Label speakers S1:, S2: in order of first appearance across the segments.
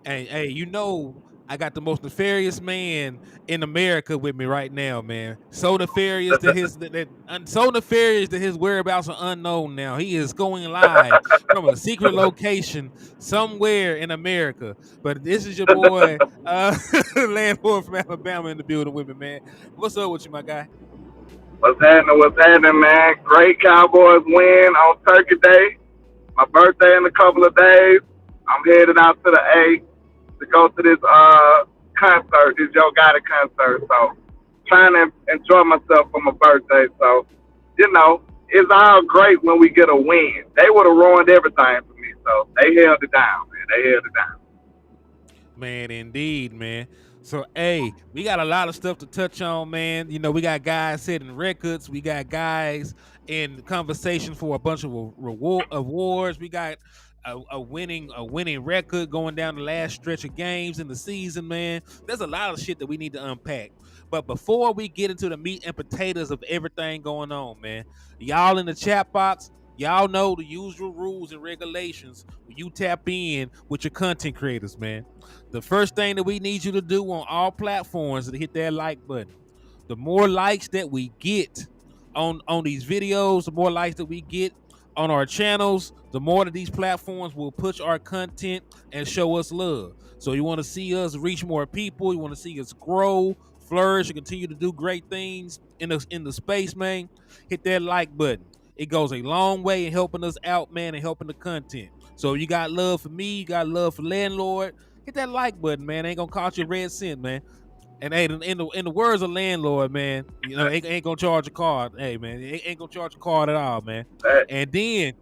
S1: Hey, I got the most nefarious man in America with me right now, man. So nefarious that so nefarious that his whereabouts are unknown now. He is going live from a secret location somewhere in America. But this is your boy, Landlord from Alabama in the building with me, man. What's up with you, my guy?
S2: What's happening? What's happening, man? Great Cowboys win on Turkey Day. My birthday in a couple of days. I'm headed out to the A to go to this concert, this Yo Gotti concert. So trying to enjoy myself for my birthday. So it's all great when we get a win. They would have ruined everything for me. So they held it down, man. They held it down.
S1: Man, indeed, man. So, hey, we got a lot of stuff to touch on, man. We got guys setting records. We got guys in conversation for a bunch of reward awards. We got a winning record going down the last stretch of games in the season, man. There's a lot of shit that we need to unpack. But before we get into the meat and potatoes of everything going on, man, y'all in the chat box, y'all know the usual rules and regulations when you tap in with your content creators, man. The first thing that we need you to do on all platforms is to hit that like button. The more likes that we get on these videos, the more likes that we get on our channels, the more that these platforms will push our content and show us love. So you want to see us reach more people, you want to see us grow, flourish, and continue to do great things in the space, man. Hit that like button. It goes a long way in helping us out, man, and helping the content. So you got love for me, you got love for LandLord, hit that like button, man. Ain't gonna cost you a red cent, man. And hey, in the words of LandLord, man, ain't gonna charge a card. Hey, man, ain't gonna charge a card at all, man. And then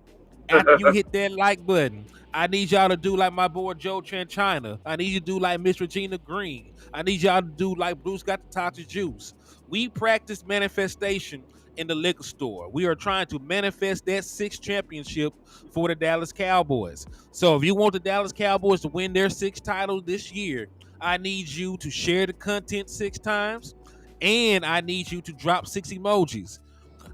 S1: after you hit that like button, I need y'all to do like my boy Joe Tranchina. I need you to do like Miss Regina Green. I need y'all to do like Bruce got the toxic juice. We practice manifestation in the liquor store. We are trying to manifest that sixth championship for the Dallas Cowboys. So if you want the Dallas Cowboys to win their sixth title this year, I need you to share the content 6 times, and I need you to drop 6 emojis.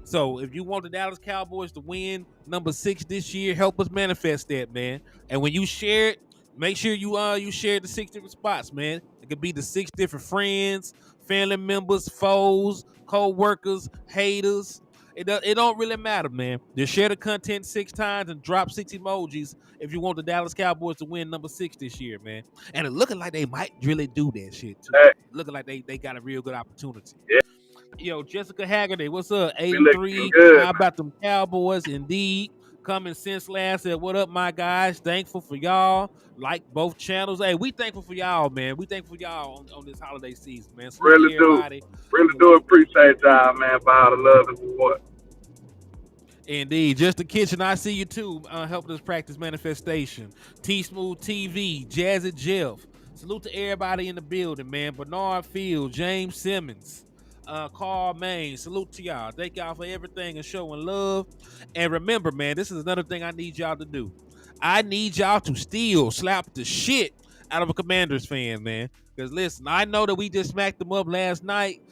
S1: So if you want the Dallas Cowboys to win number 6 this year, help us manifest that, man. And when you share it, make sure you share the 6 different spots, man. It could be the 6 different friends, family members, foes, co-workers, haters. It don't really matter, man. Just share the content 6 times and drop 6 emojis if you want the Dallas Cowboys to win number 6 this year, man. And it looking like they might really do that shit too.
S2: Hey,
S1: Looking like they got a real good opportunity.
S2: yeah,
S1: Yo, Jessica Haggerty, what's up? Eight
S2: we
S1: and
S2: looking
S1: three.
S2: good,
S1: How about them Cowboys? Indeed. Coming since last said, what up, my guys? Thankful for y'all. Like both channels. Hey, we thankful for y'all, man. We thankful for y'all on this holiday season, man. Salute to
S2: really do.
S1: everybody.
S2: Really do appreciate y'all, man, for all the love and support.
S1: Indeed. Just the kitchen. I see you too, helping us practice manifestation. T Smooth TV, Jazzy Jeff. Salute to everybody in the building, man. Bernard Field, James Simmons, Carl Main. Salute to y'all. Thank y'all for everything and showing love. And remember, man, this is another thing I need y'all to do. I need y'all to still slap the shit out of a Commanders fan, man. Because listen, I know that we just smacked them up last night,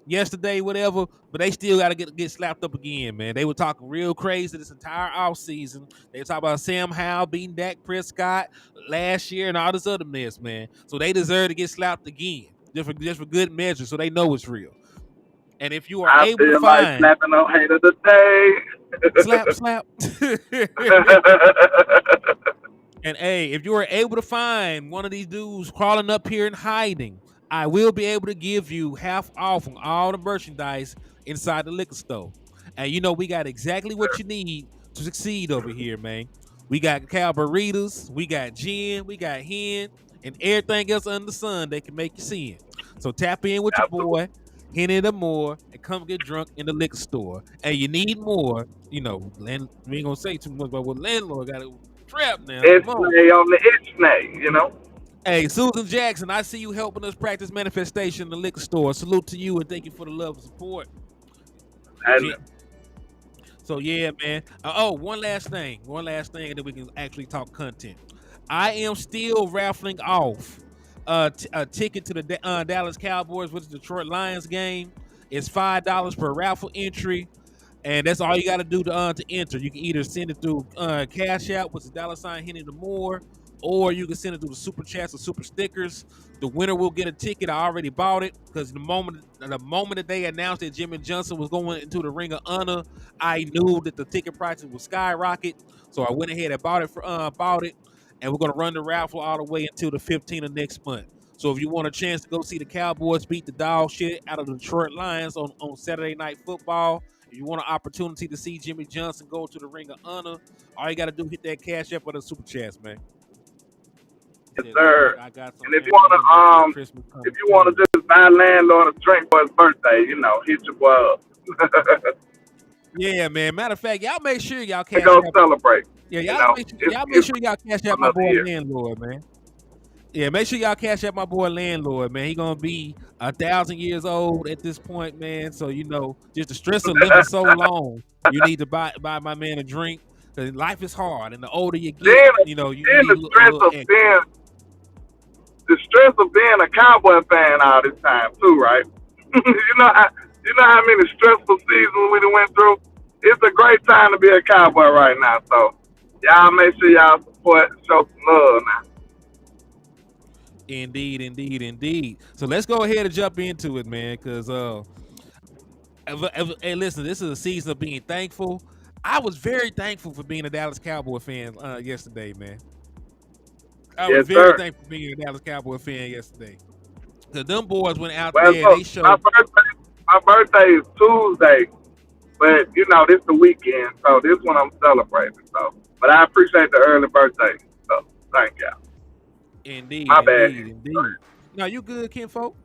S1: yesterday, whatever, but they still got to get slapped up again, man. They were talking real crazy this entire offseason. They were talking about Sam Howell beating Dak Prescott last year and all this other mess, man. So they deserve to get slapped again, just for good measure, so they know it's real. And if you are
S2: I
S1: able to
S2: feel like
S1: find
S2: slapping on hater today.
S1: slap, slap. And hey, if you are able to find one of these dudes crawling up here and hiding, I will be able to give you half off on all the merchandise inside the liquor store. And we got exactly what you need to succeed over here, man. We got cow burritos, we got gin, we got hen, and everything else under the sun that can make you sin. So tap in with your
S2: Absolutely.
S1: boy, hint it more, and come get drunk in the liquor store. And you need more, we ain't gonna say too much about what landlord got it trap now. Come on.
S2: Ixnay on the Ixnay.
S1: Hey, Susan Jackson, I see you helping us practice manifestation in the liquor store. Salute to you and thank you for the love and support.
S2: And
S1: So yeah, man. One last thing, and then we can actually talk content. I am still raffling off a ticket to the Dallas Cowboys with the Detroit Lions game. It's $5 per raffle entry, and that's all you got to do to enter. You can either send it through Cash App, which is $ Henny the More, or you can send it through the super chats or super stickers. The winner will get a ticket. I already bought it because the moment that they announced that Jimmy Johnson was going into the Ring of Honor, I knew that the ticket prices would skyrocket. So I went ahead and bought it, and we're gonna run the raffle all the way until the 15th of next month. So if you want a chance to go see the Cowboys beat the dog shit out of the Detroit Lions on Saturday Night Football, if you want an opportunity to see Jimmy Johnson go to the Ring of Honor, all you got to do hit that cash app or the super chats, man.
S2: Yes, sir.
S1: I got some.
S2: And if you want to just buy LandLord a drink for his birthday, hit your boy up.
S1: Yeah, man. Matter of fact, y'all make sure y'all cash
S2: go celebrate.
S1: Yeah, y'all make sure y'all cash out my boy LandLord, man. Yeah, make sure y'all cash out my boy LandLord, man. He gonna be 1,000 years old at this point, man. So just the stress of living so long, you need to buy my man a drink. Cause life is hard, and the older you get, you need
S2: the stress of being a Cowboy fan all this time too, right? you know how many stressful seasons we went through. It's a great time to be a Cowboy right now. So y'all make sure y'all support, show some love now.
S1: Indeed. So let's go ahead and jump into it, man. Cause hey, listen, this is a season of being thankful. I was very thankful for being a Dallas Cowboy fan yesterday, man. I was very thankful for being a Dallas Cowboy fan yesterday. Cause them boys went out there and they showed.
S2: My birthday is Tuesday, but this the weekend, so this one I'm celebrating. So, but I appreciate the early birthday. So, thank y'all.
S1: Indeed.
S2: My bad.
S1: Indeed. No, you good, kinfolk?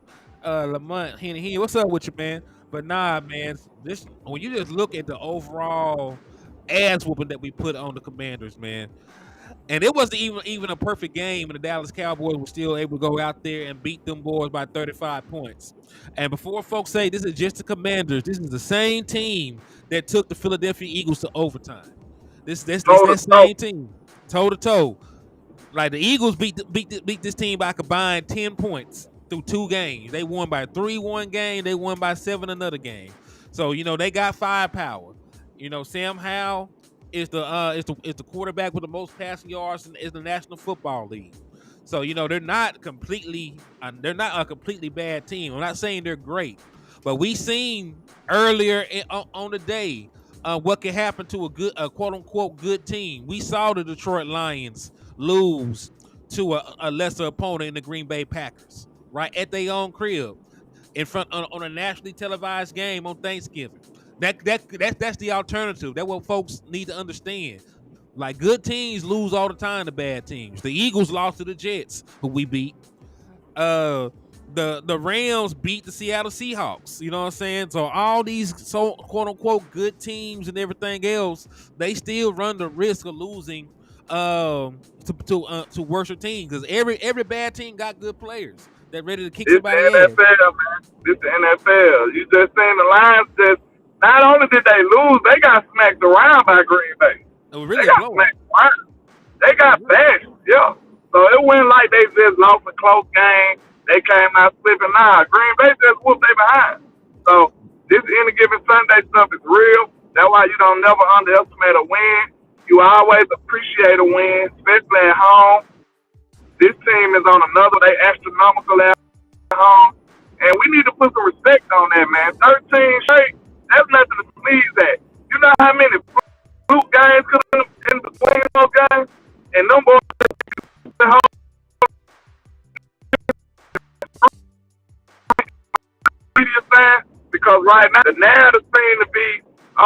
S1: Lamont, Henny, what's up with you, man? But nah, man, when you just look at the overall ass whooping that we put on the Commanders, man, and it wasn't even a perfect game, and the Dallas Cowboys were still able to go out there and beat them boys by 35 points. And before folks say this is just the Commanders, this is the same team that took the Philadelphia Eagles to overtime. That's that same team, toe to toe. Like the Eagles beat this team by combined 10 points through 2 games. They won by 3 one game. They won by 7 another game. So they got firepower. Sam Howell is the quarterback with the most passing yards in the National Football League. So they're not a completely bad team. I'm not saying they're great, but we seen earlier on the day what can happen to a quote unquote good team. We saw the Detroit Lions lose to a lesser opponent in the Green Bay Packers, right at their own crib, in front on a nationally televised game on Thanksgiving. That's the alternative. That's what folks need to understand. Like, good teams lose all the time to bad teams. The Eagles lost to the Jets, who we beat. The Rams beat the Seattle Seahawks. You know what I'm saying? So all these quote unquote good teams and everything else, they still run the risk of losing to worse teams, because every bad team got good players that ready to kick somebody ass.
S2: This the NFL, man. This the NFL. You just saying the Lions just not only did they lose, they got smacked around by Green Bay.
S1: Really
S2: they got smacked around. They got bashed, yeah. So it wasn't like they just lost a close game. They came out slipping. Nah, Green Bay just whooped they behind. So this any given Sunday stuff is real. That's why you don't never underestimate a win. You always appreciate a win, especially at home. This team is on another day astronomical at home. And we need to put some respect on that, man. 13 straight, that's nothing to sneeze at. You know how many fluke games could have been in between those games? And them boys at home. Because right now, the narrative seems to be,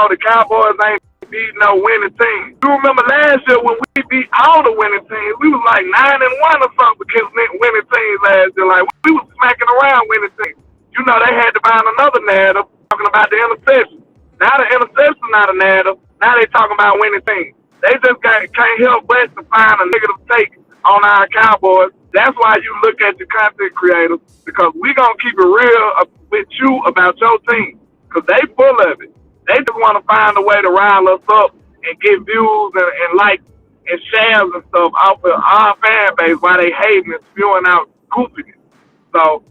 S2: the Cowboys ain't beat no winning team. You remember last year when we beat all the winning teams, we was like 9-1 or something against winning teams last year. Like, we was smacking around winning teams. They had to find another narrative talking about the interception. Now the interception not a narrative. Now they talking about winning teams. They just can't help but to find a negative take on our Cowboys. That's why you look at your content creators, because we gonna keep it real with you about your team, because they full of it. They just want to find a way to rile us up and get views and likes and shares and stuff off of our fan base while they hating and spewing out goofiness. So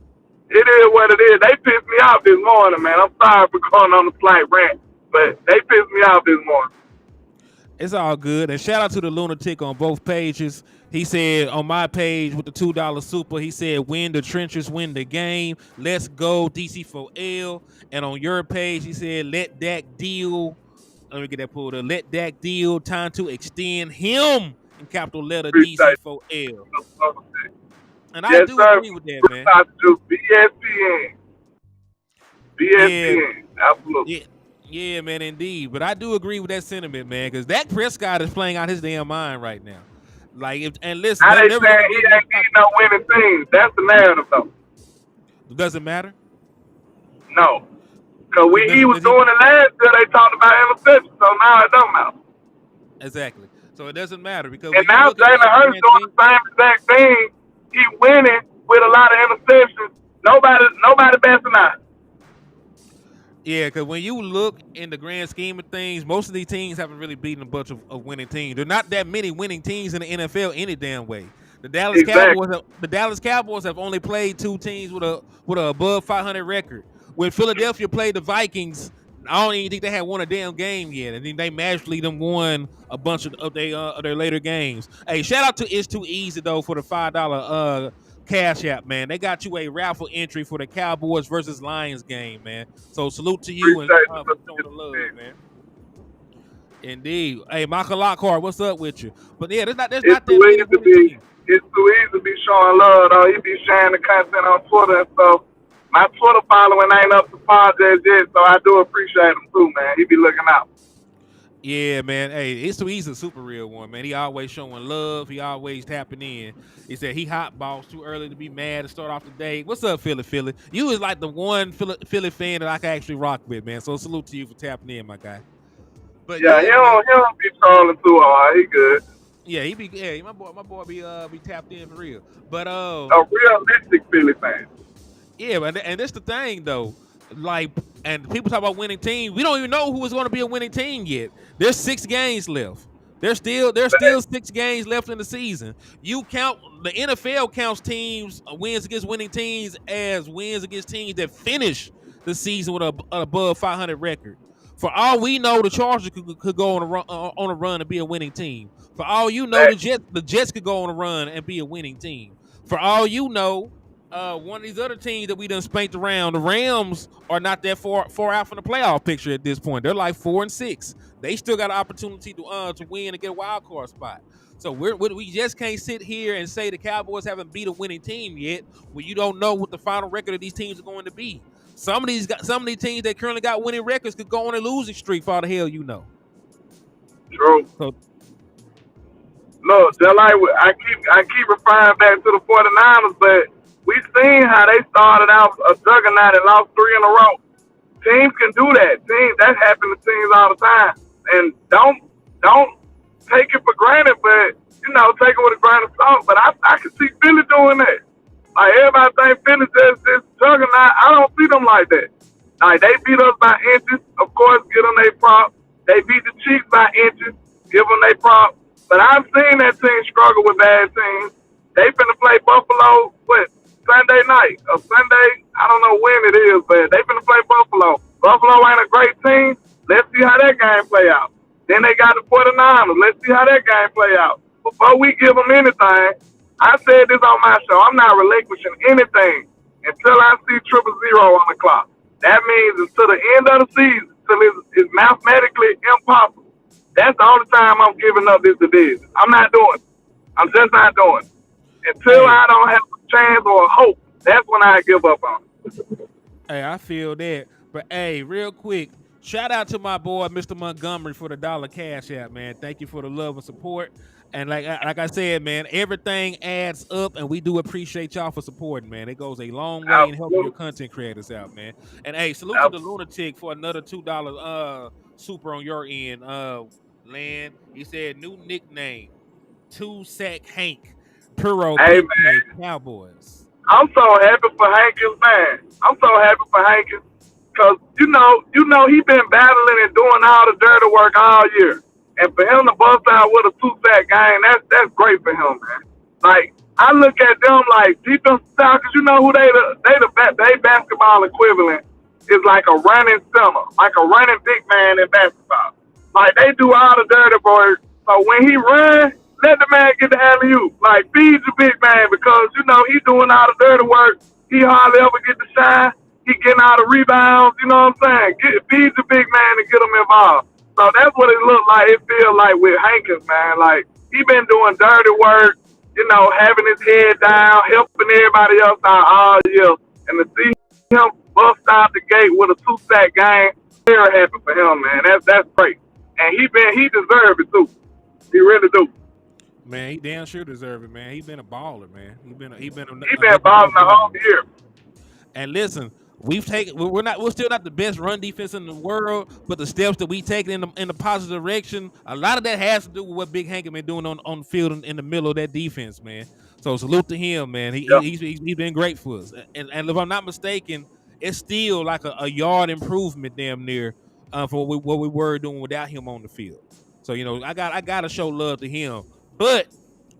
S2: it is what it is. They pissed me off this morning, man. I'm sorry for going on a slight rant, but they pissed me off this morning.
S1: It's all good. And shout out to the lunatic on both pages. He said on my page with the $2 super, he said, win the trenches, win the game. Let's go, DC4L. And on your page, he said, let Dak deal. Let me get that pulled up. Let Dak deal. Time to extend him in capital letter
S2: Appreciate
S1: DC4L.
S2: it.
S1: And I
S2: Yes,
S1: do
S2: sir.
S1: agree with that, man.
S2: BSPN.
S1: Yeah,
S2: Absolutely.
S1: yeah, man, indeed. But I do agree with that sentiment, man, because Dak Prescott is playing out his damn mind right now. Like, and listen,
S2: Now
S1: they're
S2: they
S1: never
S2: saying
S1: gonna
S2: he
S1: give
S2: ain't need no winning team. That's the narrative, though.
S1: It doesn't matter.
S2: No. Because he was
S1: Does he?
S2: doing it last year, they talked about interception, so now it don't matter.
S1: Exactly. So it doesn't matter because
S2: And
S1: when you
S2: now
S1: look at
S2: Jalen Hurts
S1: the
S2: doing the same exact thing. He winning with a lot of interceptions. Nobody bashing out.
S1: yeah, because when you look in the grand scheme of things, most of these teams haven't really beaten a bunch of winning teams. There are not that many winning teams in the NFL any damn way. The Dallas Cowboys have only played 2 teams with a above 500 record. When Philadelphia played the Vikings, I don't even think they had won a damn game yet, and then they magically won a bunch of their later games. Hey, shout out to It's Too Easy though for the $5 Cash App, man. They got you a raffle entry for the Cowboys versus Lions game, man. So salute to you and for showing the love, man. Indeed. Hey, Michael Lockhart, what's up with you? But yeah, there's not that many winning teams.
S2: It's too easy to be showing love, though. He be sharing the content on Twitter and stuff. My Twitter following ain't up to par just yet, so I do appreciate him too, man. He be looking out.
S1: Yeah, man. Hey, It's Too Easy, a super real one, man. He always showing love. He always tapping in. He said he hot balls too early to be mad to start off the day. What's up, Philly? You is like the one Philly fan that I can actually rock with, man. So salute to you for tapping in, my guy. But
S2: yeah, he don't be trolling too hard. He good.
S1: Yeah, my boy be tapped in for real. But
S2: a realistic Philly fan.
S1: Yeah, and that's the thing though. Like, and people talk about winning teams. We don't even know who is going to be a winning team yet. There's 6 games left. There's still 6 games left in the season. You count the NFL counts teams wins against winning teams as wins against teams that finish the season with an above 500 record. For all we know, the Chargers could go on a run and be a winning team. For all you know, the Jets could go on a run and be a winning team. For all you know, one of these other teams that we done spanked around, the Rams are not that far out from the playoff picture at this point. They're like 4-6. They still got an opportunity to win and get a wild card spot. So we just can't sit here and say the Cowboys haven't beat a winning team yet when you don't know what the final record of these teams are going to be. Some of these teams that currently got winning records could go on a losing streak for all the hell you know.
S2: True.
S1: So,
S2: look, I keep referring back to the 49ers, but we've seen how they started out a juggernaut and lost 3 in a row. Teams can do that. That happens to teams all the time. And don't take it for granted, but take it with a grain of salt. But I can see Philly doing that. Like, everybody think Philly just this juggernaut. I don't see them like that. Like, they beat us by inches. Of course, give them their props. They beat the Chiefs by inches. Give them their props. But I've seen that team struggle with bad teams. They finna play Buffalo, Sunday night or Sunday. I don't know when it is, but they finna play Buffalo. Buffalo ain't a great team. Let's see how that game play out. Then they got the 49ers. Let's see how that game play out. Before we give them anything, I said this on my show, I'm not relinquishing anything until I see 000 on the clock. That means until the end of the season, until it's mathematically impossible. That's the only time I'm giving up this division. I'm not doing it. I'm just not doing it. Until I don't have a chance or a hope, that's when I give up on it.
S1: Hey, I feel that. But hey, real quick, shout out to my boy, Mr. Montgomery, for the $1 Cash App, man. Thank you for the love and support. And like I said, man, everything adds up, and we do appreciate y'all for supporting, man. It goes a long way in helping your content creators out, man. And hey, salute to the Lunatic for another $2 super on your end. Land, he said new nickname, 2-Sack Hank, Puro Cowboys.
S2: I'm so happy for Hankins, man. I'm so happy for Hankins because you know he been battling and doing all the dirty work all year. And for him to bust out with a 2-sack game, that's great for him, man. Like, I look at them like defensive style, because you know who they basketball equivalent is like a running center, like a running big man in basketball. Like, they do all the dirty work. So when he runs, let the man get the alley-oop. Like, feed the big man because, you know, he doing all the dirty work. He hardly ever get the shine. He getting all the rebounds, you know what I'm saying? Feed the big man and get him involved. So that's what it looked like. It feel like with Hankins, man. Like, he been doing dirty work, you know, having his head down, helping everybody else out all year. And to see him bust out the gate with a 2-sack game, very happy for him, man. That's great. And he deserved it too. He really do.
S1: Man, he damn sure deserve it, man. He been a baller, man. He been
S2: balling the whole year.
S1: And listen, we're still not the best run defense in the world, but the steps that we take in the positive direction, a lot of that has to do with what Big Hank been doing on the field in the middle of that defense, man. So salute to him, man. He's been great for us. And if I'm not mistaken, it's still like a yard improvement damn near for what we were doing without him on the field. So, you know, I gotta show love to him. But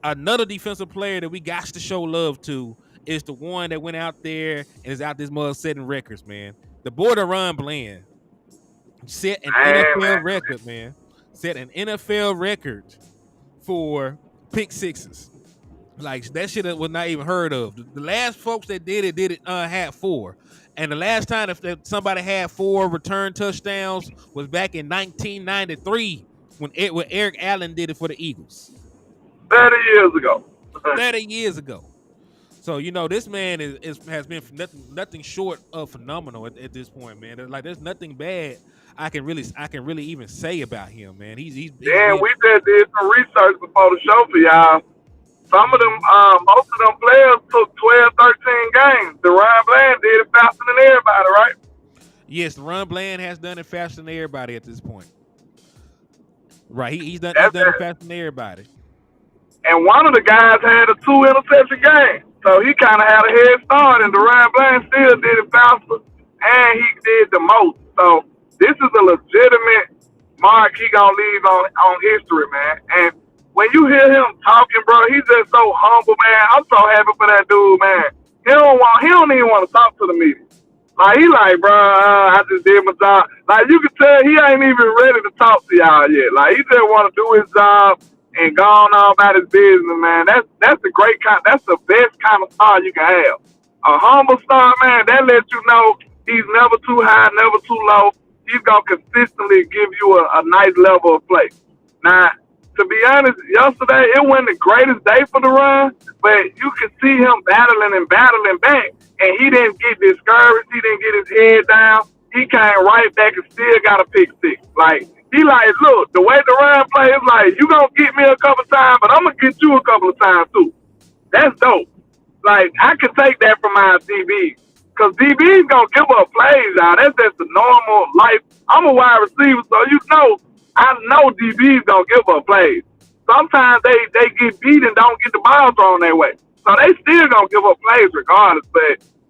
S1: another defensive player that we got to show love to is the one that went out there and is out this mug setting records, man. The boy DaRon Bland set an NFL record, man. Set an NFL record for pick sixes. Like, that shit was not even heard of. The last folks that did it had 4. And the last time if somebody had 4 return touchdowns was back in 1993 when Eric Allen did it for the Eagles.
S2: 30 years ago.
S1: 30 years ago. So, you know, this man has been nothing short of phenomenal at this point, man. Like, there's nothing bad I can really even say about him, man.
S2: We just did some research before the show for y'all. Some of them, most of them players took 12, 13 games. DaRon Bland did it faster than everybody, right?
S1: Yes, DaRon Bland has done it faster than everybody at this point. Right, he's done it faster than everybody.
S2: And one of the guys had a 2-interception game. So he kind of had a head start, and DaRon Bland still did it faster, and he did the most. So this is a legitimate mark he going to leave on history, man. And when you hear him talking, bro, he's just so humble, man. I'm so happy for that dude, man. He don't even want to talk to the media. Like, he like, bro, I just did my job. Like, you can tell he ain't even ready to talk to y'all yet. Like, he just want to do his job and go on about his business, man. That's a great that's the best kind of star you can have. A humble star, man, that lets you know he's never too high, never too low. He's going to consistently give you a nice level of play. Now, to be honest, yesterday, it wasn't the greatest day for the run, but you could see him battling back, and he didn't get discouraged. He didn't get his head down. He came right back and still got a pick six. Like, he like, look, the way the run play is like, you going to get me a couple times, but I'm going to get you a couple of times, too. That's dope. Like, I could take that from my DBs. Because DBs going to give up plays out. That's just the normal life. I'm a wide receiver, so you know, I know DBs going to give up plays. Sometimes they get beat and don't get the ball thrown their way. So they still going to give up plays regardless.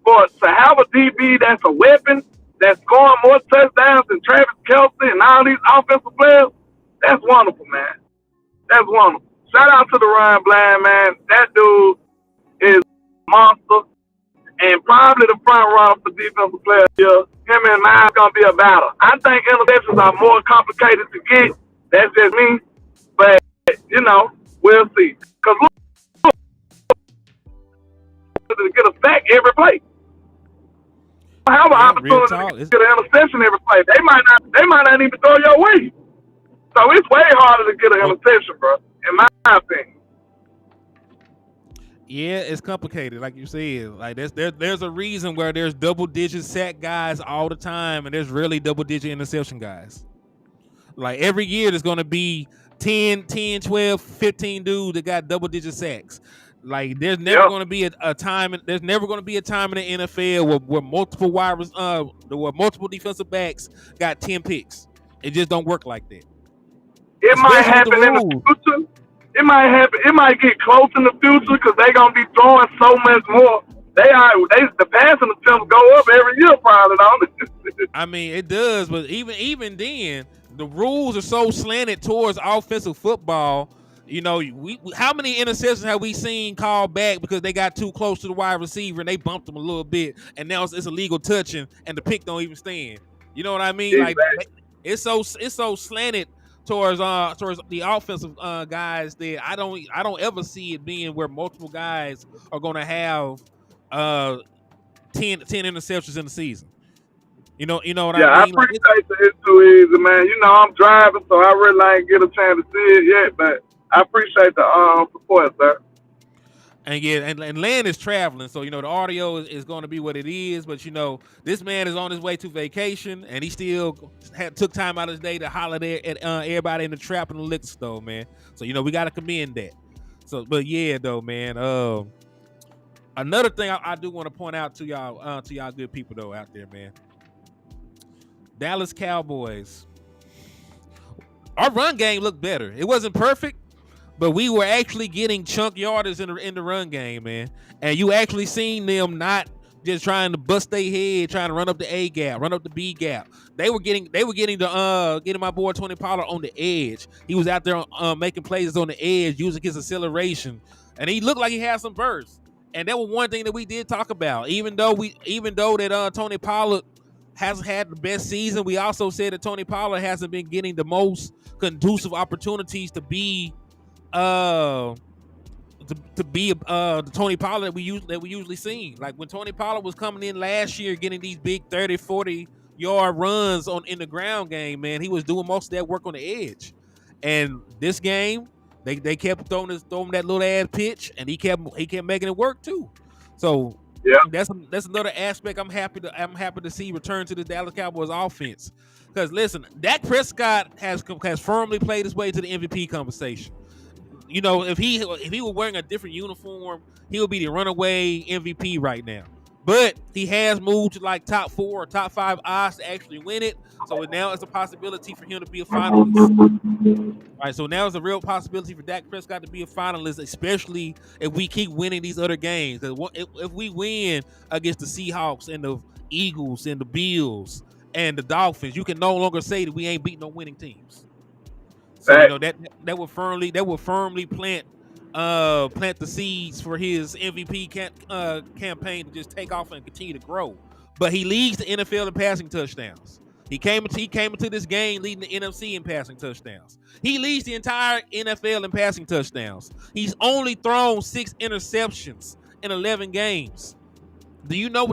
S2: But to have a DB that's a weapon, that's scoring more touchdowns than Travis Kelce and all these offensive players, that's wonderful, man. That's wonderful. Shout out to DaRon Bland, man. That dude is a monster and probably the front runner for defensive player here. Him and mine's going to be a battle. I think interceptions are more complicated to get. That's just me. But, you know, we'll see. Because look, to get a sack every play. Have an opportunity to get an interception every play. They might not even throw your way. So it's way harder to get an interception, bro, in my opinion.
S1: Yeah, it's complicated, like you said. Like there's a reason where there's double-digit sack guys all the time, and there's really double-digit interception guys. Like every year, there's gonna be 10, 12, 15 dudes that got double-digit sacks. Like there's never going to be a time. There's never going to be a time in the NFL where multiple where multiple defensive backs got 10 picks. It just don't work like that.
S2: It might happen in the future. It might happen. It might get close in the future because they're gonna be throwing so much more. The passing attempts go up every year, probably. Don't it?
S1: I mean, it does, but even then, the rules are so slanted towards offensive football. You know, how many interceptions have we seen called back because they got too close to the wide receiver and they bumped them a little bit, and now it's illegal touching and the pick don't even stand. You know what I mean?
S2: Exactly.
S1: Like it's so slanted towards the offensive guys that I don't ever see it being where multiple guys are gonna have 10 interceptions in the season. You know what I
S2: Yeah, I
S1: mean? Like
S2: appreciate the it's too easy, man. You know, I'm driving, so I really ain't get a chance to see it yet, but I appreciate the support, sir.
S1: and yeah, and Land is traveling, so the audio is going to be what it is. But this man is on his way to vacation, and he still took time out of his day to holler there at everybody in the trap and the liquor store, man. So we got to commend that. So, but yeah, though, man. Another thing I do want to point out to y'all good people though out there, man. Dallas Cowboys. Our run game looked better. It wasn't perfect, but we were actually getting chunk yarders in the run game, man. And you actually seen them not just trying to bust their head, trying to run up the A gap, run up the B gap. They were getting my boy Tony Pollard on the edge. He was out there making plays on the edge, using his acceleration, and he looked like he had some burst. And that was one thing that we did talk about. Even though that Tony Pollard hasn't had the best season, we also said that Tony Pollard hasn't been getting the most conducive opportunities to be the Tony Pollard that we usually seen. Like when Tony Pollard was coming in last year getting these big 30, 40 yard runs in the ground game, man, he was doing most of that work on the edge. And this game, they kept throwing that little ass pitch, and he kept making it work too. So
S2: yeah,
S1: that's another aspect I'm happy to see return to the Dallas Cowboys offense. Because listen, Dak Prescott has firmly played his way to the MVP conversation. If he were wearing a different uniform, he would be the runaway MVP right now. But he has moved to like top 4 or top 5 odds to actually win it. So now it's a possibility for him to be a finalist. All right, so now it's a real possibility for Dak Prescott to be a finalist, especially if we keep winning these other games. If we win against the Seahawks and the Eagles and the Bills and the Dolphins, you can no longer say that we ain't beating no winning teams. So that will firmly plant the seeds for his MVP campaign to just take off and continue to grow. But he leads the NFL in passing touchdowns. He came into this game leading the NFC in passing touchdowns. He leads the entire NFL in passing touchdowns. He's only thrown 6 interceptions in 11 games. Do you know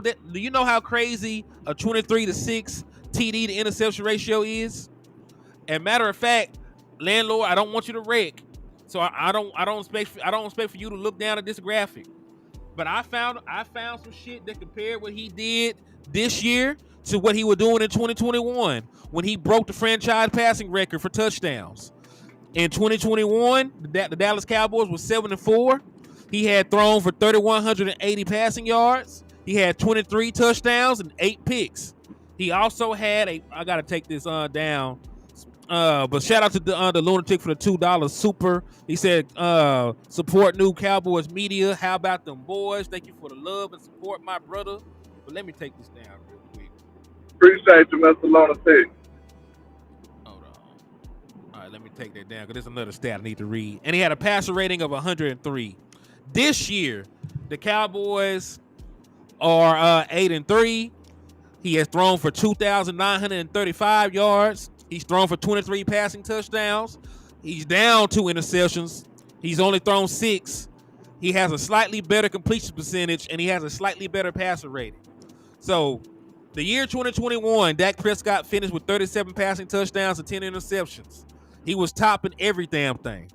S1: how crazy a 23-6 TD to interception ratio is? And matter of fact, LandLord, I don't want you to wreck, so I don't expect for you to look down at this graphic. But I found some shit that compared what he did this year to what he was doing in 2021 when he broke the franchise passing record for touchdowns. In 2021, the Dallas Cowboys was 7-4. He had thrown for 3,180 passing yards. He had 23 touchdowns and 8 picks. He also had I gotta take this down. But shout out to the lunatic for the $2 super. He said, support new Cowboys media. How about them boys? Thank you for the love and support, my brother. But let me take this down real quick.
S2: appreciate you, Mr. Lunatic.
S1: Hold on. All right, let me take that down because there's another stat I need to read. And he had a passer rating of 103. This year, the Cowboys are 8-3. He has thrown for 2,935 yards. He's thrown for 23 passing touchdowns. He's down 2 interceptions. He's only thrown 6. He has a slightly better completion percentage, and he has a slightly better passer rating. So, the year 2021, Dak Prescott finished with 37 passing touchdowns and 10 interceptions. He was topping every damn thing.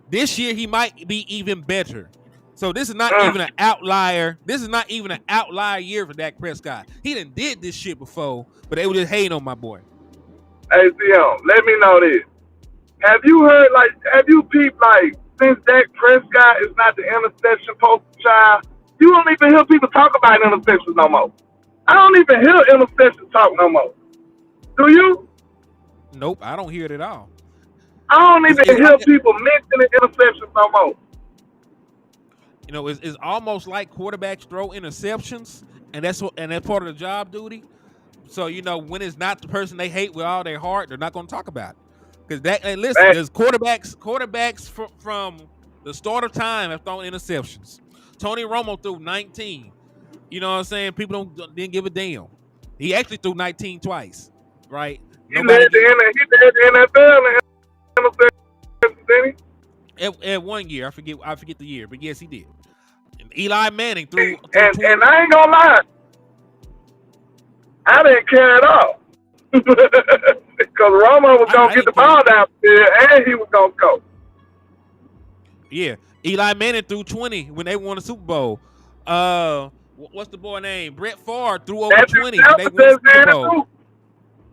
S1: This year, he might be even better. So this is not even an outlier. This is not even an outlier year for Dak Prescott. He done did this shit before, but they were just hating on my boy.
S2: Hey, Zion, let me know this. Have you peeped, since Dak Prescott is not the interception poster child, you don't even hear people talk about interceptions no more. I don't even hear interception talk no more. Do you?
S1: Nope, I don't hear it at all.
S2: I don't even hear people mentioning interceptions no more.
S1: You know, it's almost like quarterbacks throw interceptions, and that's part of the job duty. So, you know, when it's not the person they hate with all their heart, they're not going to talk about it. Because there's quarterbacks from the start of time have thrown interceptions. Tony Romo threw 19. You know what I'm saying? People didn't give a damn. He actually threw 19 twice, right?
S2: He led the NFL. interceptions, didn't
S1: At 1 year, I forget the year, but yes, he did. And Eli Manning threw
S2: he? And
S1: 20.
S2: I ain't gonna lie, I didn't care at all. Because Romo was gonna
S1: I
S2: get the
S1: didn't care.
S2: ball down there and he was gonna go.
S1: Yeah, Eli Manning threw 20 when they won the Super Bowl. What's the boy name? Brett Favre threw over
S2: Matthew
S1: 20 when they
S2: Stafford
S1: won the
S2: just
S1: Super
S2: did it
S1: Bowl.
S2: too.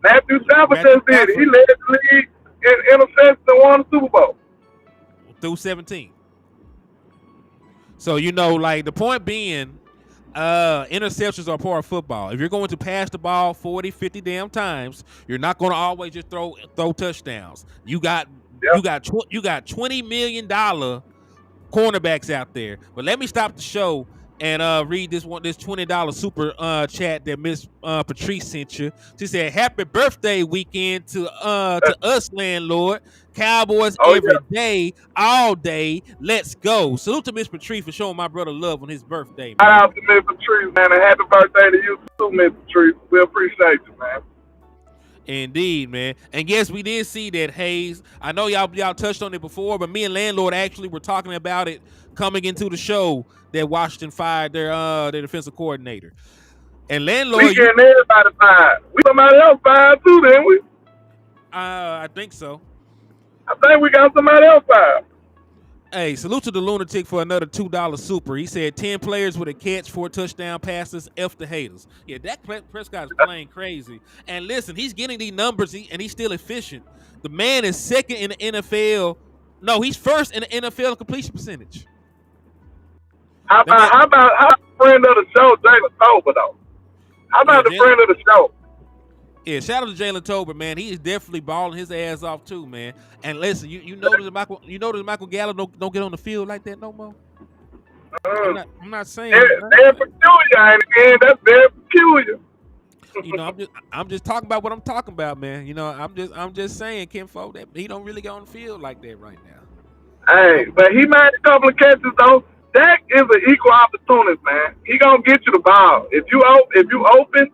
S2: Matthew Stafford
S1: Matthew
S2: just did it. He
S1: Stafford
S2: led the league in interceptions and won the Super Bowl.
S1: threw 17. So like the point being, interceptions are part of football. If you're going to pass the ball 40, 50 damn times, you're not going to always just throw touchdowns. You got $20 million cornerbacks out there. But let me stop the show and read this $20 super chat that Miss Patrice sent you. She said, "Happy birthday weekend to us, landlord. Cowboys every day, all day. Let's go." Salute to Miss Patrice for showing my brother love on his birthday, man.
S2: Shout out to Miss Patrice, man, and happy birthday to you too, Miss Patrice. We appreciate you, man.
S1: Indeed, man. And yes, we did see that, Hayes. I know y'all touched on it before, but me and Landlord actually were talking about it coming into the show that Washington fired their defensive coordinator. And Landlord,
S2: we getting everybody fired. We somebody else fired too, didn't we?
S1: I think so.
S2: I think we got somebody else fired.
S1: Hey, salute to the lunatic for another $2 super. He said 10 players with a catch, 4 touchdown passes. F the haters. Yeah, Dak Prescott is playing crazy. And listen, he's getting these numbers and he's still efficient. The man is second in the NFL. No, he's first in the NFL completion percentage.
S2: How about friend of the show, Jalen Tober, though? How about the friend of the show?
S1: Yeah, shout out to Jalen Tober, man. He is definitely balling his ass off too, man. And listen, you notice Michael Gallup don't get on the field like that no more. I'm not saying
S2: they're peculiar, and again, that's very peculiar.
S1: I'm just talking about what I'm talking about, man. I'm just saying, Kinfo, that he don't really get on the field like that right now.
S2: Hey, but he made a couple of catches though. Dak is an equal opportunist, man. He gonna get you the ball. If you open,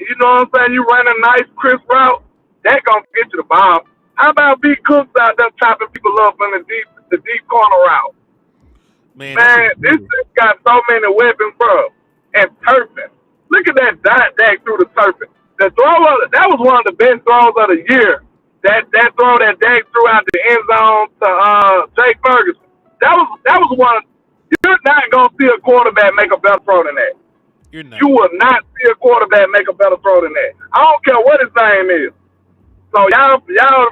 S2: you know what I'm saying, you run a nice crisp route, Dak gonna get you the ball. How about B. Cooks out there chopping people up in the deep corner route? Man, this thing got so many weapons, bro. And turfing. Look at that Dak through the turfing. That was one of the best throws of the year. That throw that Dak threw out the end zone to Jake Ferguson. That was one. You're not gonna see a quarterback make a better throw than that.
S1: You're not.
S2: You will not see a quarterback make a better throw than that. I don't care what his name is. So y'all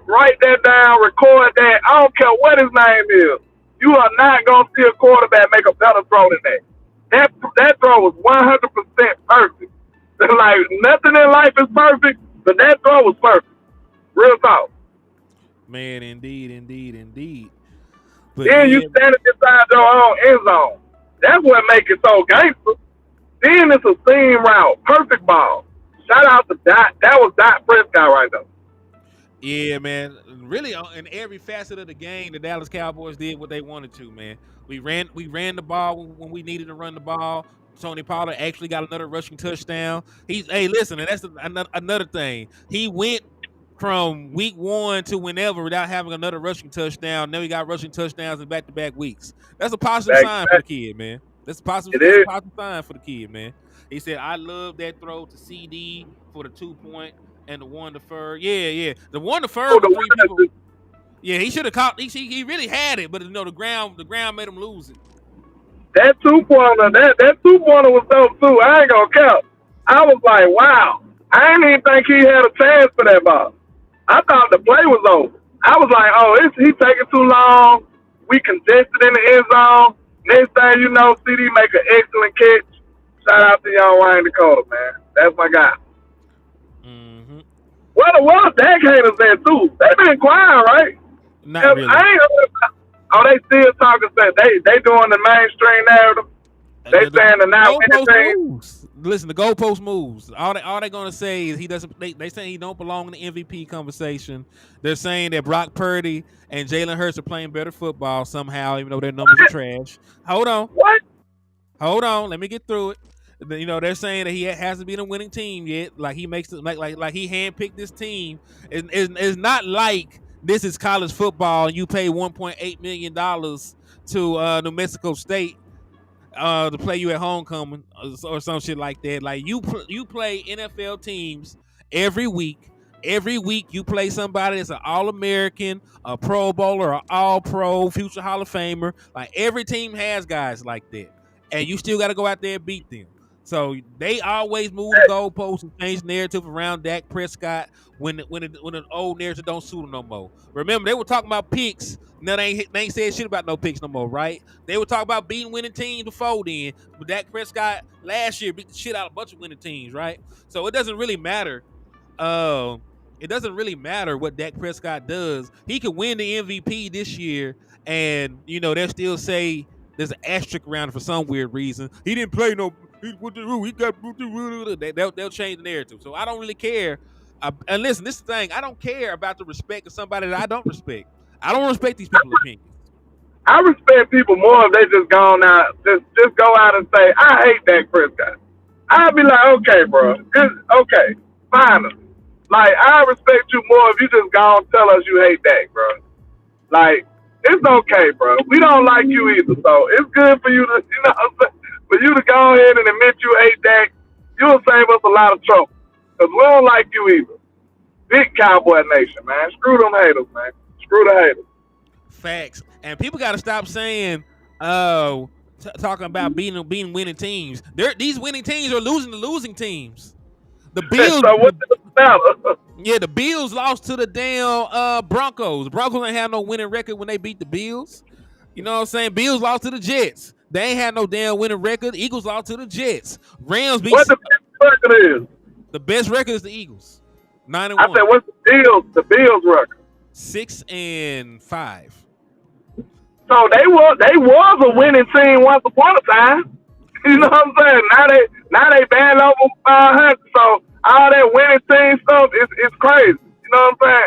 S2: write that down, record that. I don't care what his name is. You are not gonna see a quarterback make a better throw than that. That throw was 100% perfect. Like nothing in life is perfect, but that throw was perfect. Real talk.
S1: Man, indeed. But
S2: then you standing inside your own end zone. That's what makes it so gangster. Then it's a seam route. Perfect ball. Shout out to Dak. That was Dak Prescott right there.
S1: Yeah, man. Really, in every facet of the game, the Dallas Cowboys did what they wanted to, man. We ran the ball when we needed to run the ball. Tony Pollard actually got another rushing touchdown. Listen, and that's another thing. He went from week 1 to whenever without having another rushing touchdown. Now he got rushing touchdowns in back-to-back weeks. That's a positive sign for the kid, man. That's a positive sign for the kid, man. He said, "I love that throw to CD for the 2-point and the one deferred." Yeah. The one deferred with 3 people. Yeah, he should have caught. He really had it, but the ground made him lose it.
S2: That 2-pointer, that 2-pointer was dope too. I ain't gonna count. I was like, wow. I didn't even think he had a chance for that ball. I thought the play was over. I was like, oh, he taking too long. We congested in the end zone. Next thing you know, CD make an excellent catch. Shout out to young Wayne Dakota, man. That's my guy.
S1: Mm-hmm.
S2: What Dak haters there too? They been quiet, right?
S1: Not really.
S2: I ain't heard about, they still talking that they doing the mainstream narrative. They saying the now
S1: moves. Listen, the goalpost moves. All they gonna say is he doesn't. They saying he don't belong in the MVP conversation. They're saying that Brock Purdy and Jalen Hurts are playing better football somehow, even though their numbers are trash. Hold on.
S2: What?
S1: Hold on. Let me get through it. They're saying that he hasn't been a winning team yet. Like he makes it like he handpicked this team. It's not like this is college football, and you pay $1.8 million to New Mexico State to play you at homecoming or some shit like that. Like you play NFL teams every week. Every week you play somebody that's an All-American, a Pro Bowler, an All-Pro, future Hall of Famer. Like every team has guys like that, and you still got to go out there and beat them. So they always move the goalposts and change the narrative around Dak Prescott when an old narrative don't suit him no more. Remember, they were talking about picks. Now they ain't said shit about no picks no more, right? They were talking about beating winning teams before then. But Dak Prescott last year beat the shit out of a bunch of winning teams, right? So it doesn't really matter. It doesn't really matter what Dak Prescott does. He could win the MVP this year, and they'll still say there's an asterisk around it for some weird reason. He didn't play no. He got. They'll change the narrative. So I don't really care. And listen, this is the thing. I don't care about the respect of somebody that I don't respect. I don't respect these people's opinions.
S2: I respect people more if they just gone out, just go out and say, I hate Dak Prescott. I'd be like, okay, bro, okay, fine. Like, I respect you more if you just go and tell us you hate Dak, bro. Like, it's okay, bro. We don't like you either, so it's good for you to, for you to go ahead and admit you hate Dak. You'll save us a lot of trouble, because we don't like you either. Big Cowboy Nation, man. Screw them haters, man. Screw the haters.
S1: Facts. And people got to stop saying, talking about beating winning teams. These winning teams are losing to losing teams. The Bills.
S2: So what's the matter?
S1: Yeah, the Bills lost to the damn Broncos. The Broncos ain't have no winning record when they beat the Bills. You know what I'm saying? Bills lost to the Jets. They ain't had no damn winning record. The Eagles lost to the Jets. Rams beat.
S2: What the best record is?
S1: The best record is the Eagles. 9-1.
S2: I said, what's the Bills record?
S1: 6-5.
S2: So they was a winning team once upon a time. You know what I'm saying? Now they banned over 500. So all that winning team stuff is crazy. You know what I'm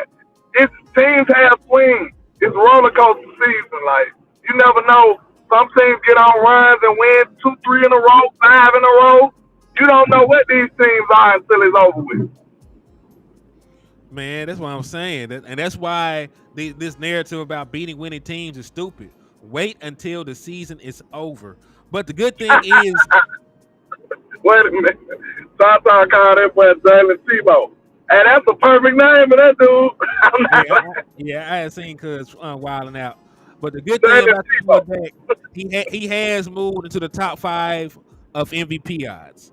S2: saying? Teams have swings. It's roller coaster season. Like, you never know. Some teams get on runs and win 2, 3 in a row, 5 in a row. You don't know what these teams are until it's over with.
S1: Man, that's what I'm saying. And that's why this narrative about beating winning teams is stupid. Wait until the season is over. But the good thing is...
S2: Wait a minute. Tata called that boy Jalen Tebow. And that's a perfect name for that dude.
S1: Yeah, I had seen Cuz wilding out. But the good thing about the quarterback, he has moved into the top 5 of MVP odds.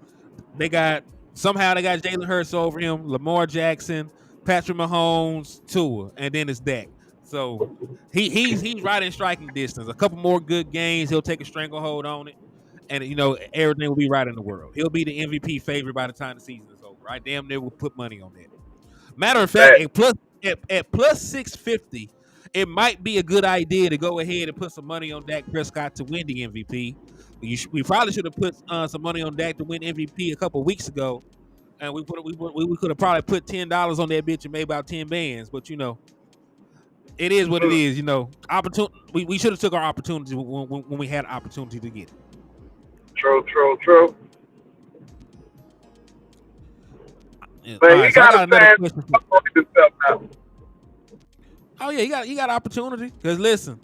S1: They got Jalen Hurts over him, Lamar Jackson, Patrick Mahomes, Tua, and then it's Dak. So he's right in striking distance. A couple more good games, he'll take a stranglehold on it, and everything will be right in the world. He'll be the MVP favorite by the time the season is over. I damn near will put money on that. Matter of fact, at plus 650, it might be a good idea to go ahead and put some money on Dak Prescott to win the MVP. We probably should have put some money on Dak to win MVP a couple of weeks ago, and we could have probably put $10 on that bitch and made about 10 bands. But it is what it is. Opportunity. We should have took our opportunity when we had an opportunity to get it.
S2: True.
S1: Yeah.
S2: But
S1: Right,
S2: he got a
S1: chance. Oh yeah, he got opportunity. Because listen,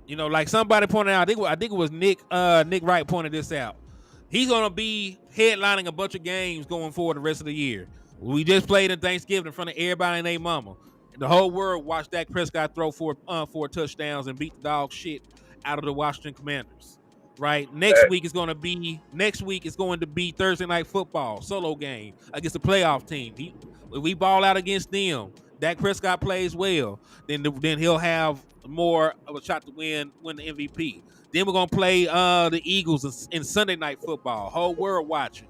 S1: like somebody pointed out, I think it was Nick Wright pointed this out. He's gonna be headlining a bunch of games going forward the rest of the year. We just played in Thanksgiving in front of everybody and their mama. The whole world watched Dak Prescott throw four touchdowns and beat the dog shit out of the Washington Commanders. Right? Next week is going to be Thursday Night Football solo game against the playoff team. We ball out against them. Dak Prescott plays well. Then he'll have more of a shot to win the MVP. Then we're going to play the Eagles in Sunday Night Football. Whole world watching.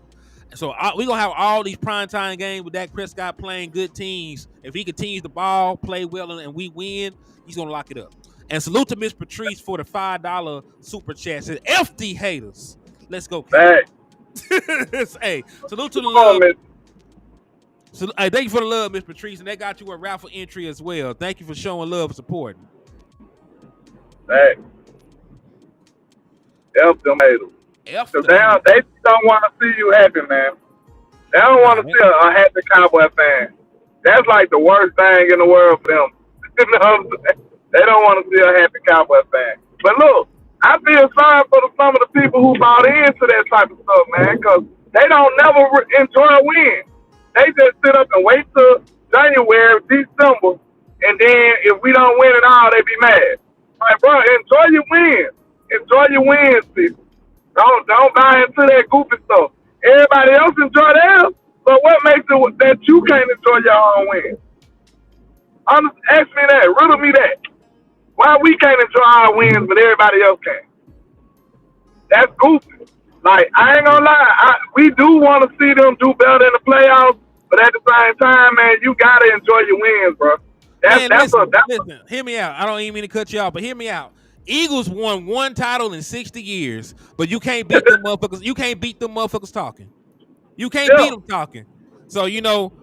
S1: So we're going to have all these primetime games with Dak Prescott playing good teams. If he continues the ball, play well, and we win, he's going to lock it up. And salute to Miss Patrice for the $5 super chat. Says, FD haters. Let's go.
S2: Hey,
S1: salute to the love. So, thank you for the love, Miss Patrice. And they got you a raffle entry as well. Thank you for showing love and supporting.
S2: Hey. F them haters. Because they don't want to see you happy, man. They don't want to see a happy Cowboy fan. That's like the worst thing in the world for them. You know what I'm saying? They don't want to see a happy Cowboy fan. But look, I feel sorry for some of the people who bought into that type of stuff, man, because they don't never enjoy a win. They just sit up and wait till January, December, and then if we don't win at all, they be mad. Like, bro, enjoy your wins. Enjoy your wins, people. Don't buy into that goofy stuff. Everybody else enjoy theirs, so what makes it that you can't enjoy your own wins? Ask me that. Riddle me that. Why we can't enjoy our wins, but everybody else can? That's goofy. Like, I ain't gonna lie. We do want to see them do better in the playoffs, but at the same time, man, you gotta enjoy your wins, bro.
S1: Listen, hear me out. I don't even mean to cut you off, but hear me out. Eagles won one title in 60 years, but you can't beat them motherfuckers. You can't beat them motherfuckers talking. You can't beat them talking. So, you know,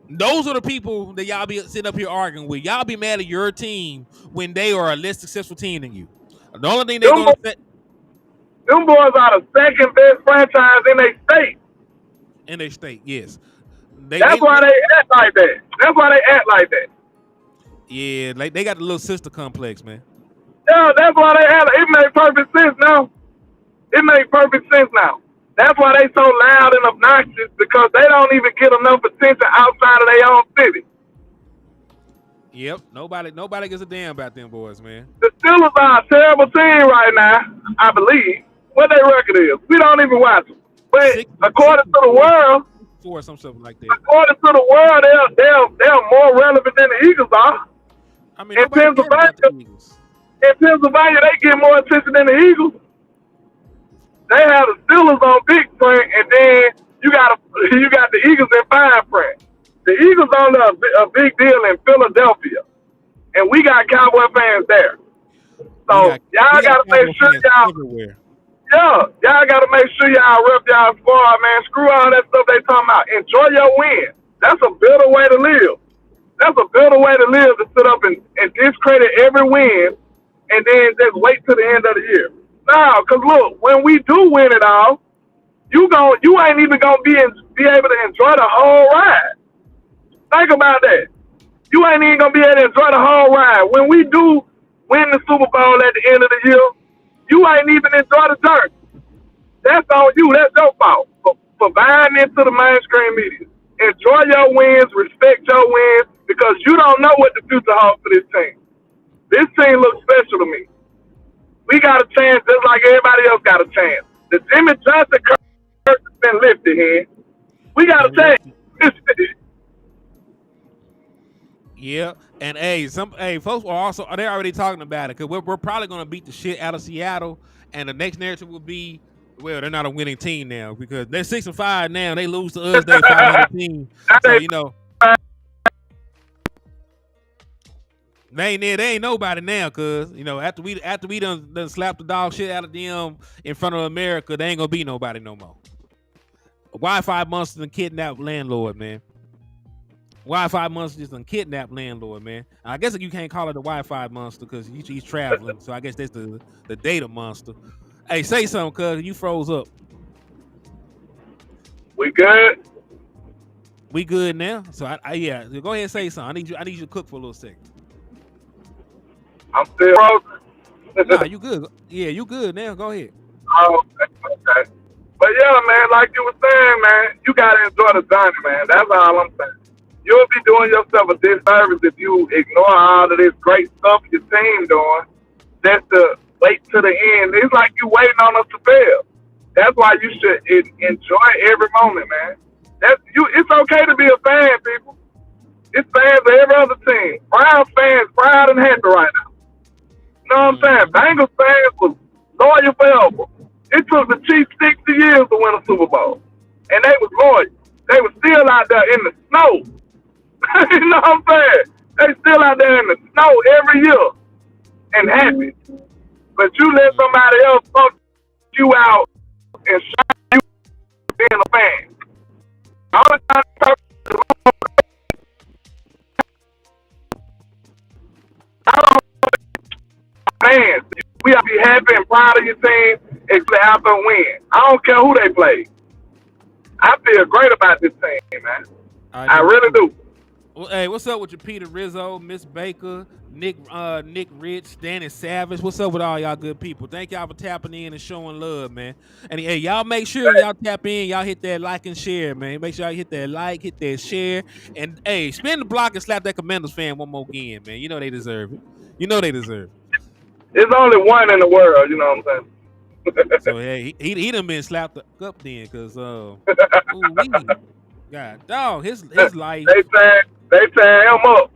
S1: those are the people that y'all be sitting up here arguing with. Y'all be mad at your team when they are a less successful team than you. The only thing they're going to say...
S2: Them boys are the second best franchise in their state.
S1: In their state, yes.
S2: That's why they act like that.
S1: Yeah, like they got the little sister complex, man.
S2: Yeah, that's why they act. It makes perfect sense now. That's why they so loud and obnoxious, because they don't even get enough attention outside of their own city.
S1: Yep, nobody gives a damn about them boys, man.
S2: The Steelers are a terrible team right now, I believe. What their record is, we don't even watch them. But according to the world,
S1: or something like that.
S2: According to the world, they're more relevant than the Eagles are.
S1: I mean, in Pennsylvania,
S2: they get more attention than the Eagles. They have the Steelers on big print, and then you got the Eagles in fine print. The Eagles on a big deal in Philadelphia, and we got Cowboy fans there. So y'all gotta make sure y'all. Everywhere. Yeah, y'all gotta make sure y'all rep y'all squad, man. Screw all that stuff they talking about. Enjoy your win. That's a better way to live. That's a better way to live, to sit up and discredit every win and then just wait till the end of the year. No, because look, when we do win it all, you ain't even gonna be able to enjoy the whole ride. Think about that. You ain't even gonna be able to enjoy the whole ride. When we do win the Super Bowl at the end of the year, you ain't even enjoy the dirt. That's on you. That's your fault for buying into the mainstream media. Enjoy your wins, respect your wins, because you don't know what the future holds for this team. This team looks special to me. We got a chance just like everybody else got a chance. The Jimmy Johnson curse has been lifted here. We got a chance.
S1: Yeah, and folks are they're already talking about it, because we're probably going to beat the shit out of Seattle, and the next narrative will be, well, they're not a winning team now because they're 6-5 now. They lose to us, they're 500 team. So you know, they ain't nobody now, cause you know after we done slapped the dog shit out of them in front of America, they ain't gonna be nobody no more. Wi-Fi monsters and kidnapped LandLord, man. Wi-Fi monster just done kidnapped LandLord, man. I guess you can't call it the Wi-Fi monster because he's traveling. So I guess that's the data monster. Hey, say something, cuz you froze up.
S2: We good?
S1: We good now. So yeah, go ahead and say something. I need you to cook for a little second.
S2: I'm still frozen.
S1: Nah, you good. Yeah, you good now. Go ahead.
S2: Oh, okay. But yeah, man, like you were saying, man, you gotta enjoy the journey, man. That's all I'm saying. You'll be doing yourself a disservice if you ignore all of this great stuff your team doing just to wait to the end. It's like you waiting on us to fail. That's why you should enjoy every moment, man. It's okay to be a fan, people. It's fans of every other team. Browns fans proud and happy right now. You know what I'm saying? Bengals fans was loyal forever. It took the Chiefs 60 years to win a Super Bowl, and they was loyal. They were still out there in the snow. You know what I'm saying? They still out there in the snow every year and happy. But you let somebody else fuck you out and shine you being a fan. All the time, fans, we gotta be happy and proud of your team and after a win. I don't care who they play. I feel great about this team, man. I really do.
S1: Hey, what's up with your Peter Rizzo, Miss Baker, Nick Rich, Danny Savage? What's up with all y'all good people? Thank y'all for tapping in and showing love, man. And hey, y'all make sure y'all tap in, y'all hit that like and share, man. Make sure y'all hit that like, hit that share, and hey, spin the block and slap that Commanders fan one more game, man. You know they deserve it. You know they deserve it.
S2: There's only one in the world, you know what I'm saying?
S1: So hey, he done been slapped up then, cause God dog, his life.
S2: They tear him up.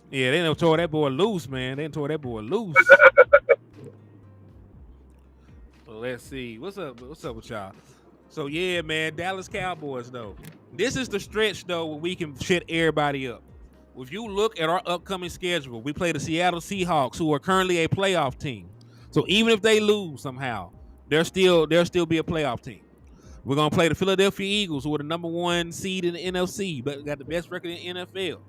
S1: Yeah, they done tore that boy loose, man. They done tore that boy loose. So let's see. What's up with y'all? So yeah, man, Dallas Cowboys though. This is the stretch though where we can shut everybody up. If you look at our upcoming schedule, we play the Seattle Seahawks, who are currently a playoff team. So even if they lose somehow, they'll still be a playoff team. We're gonna play the Philadelphia Eagles, who are the number 1 seed in the NFC, but got the best record in the NFL.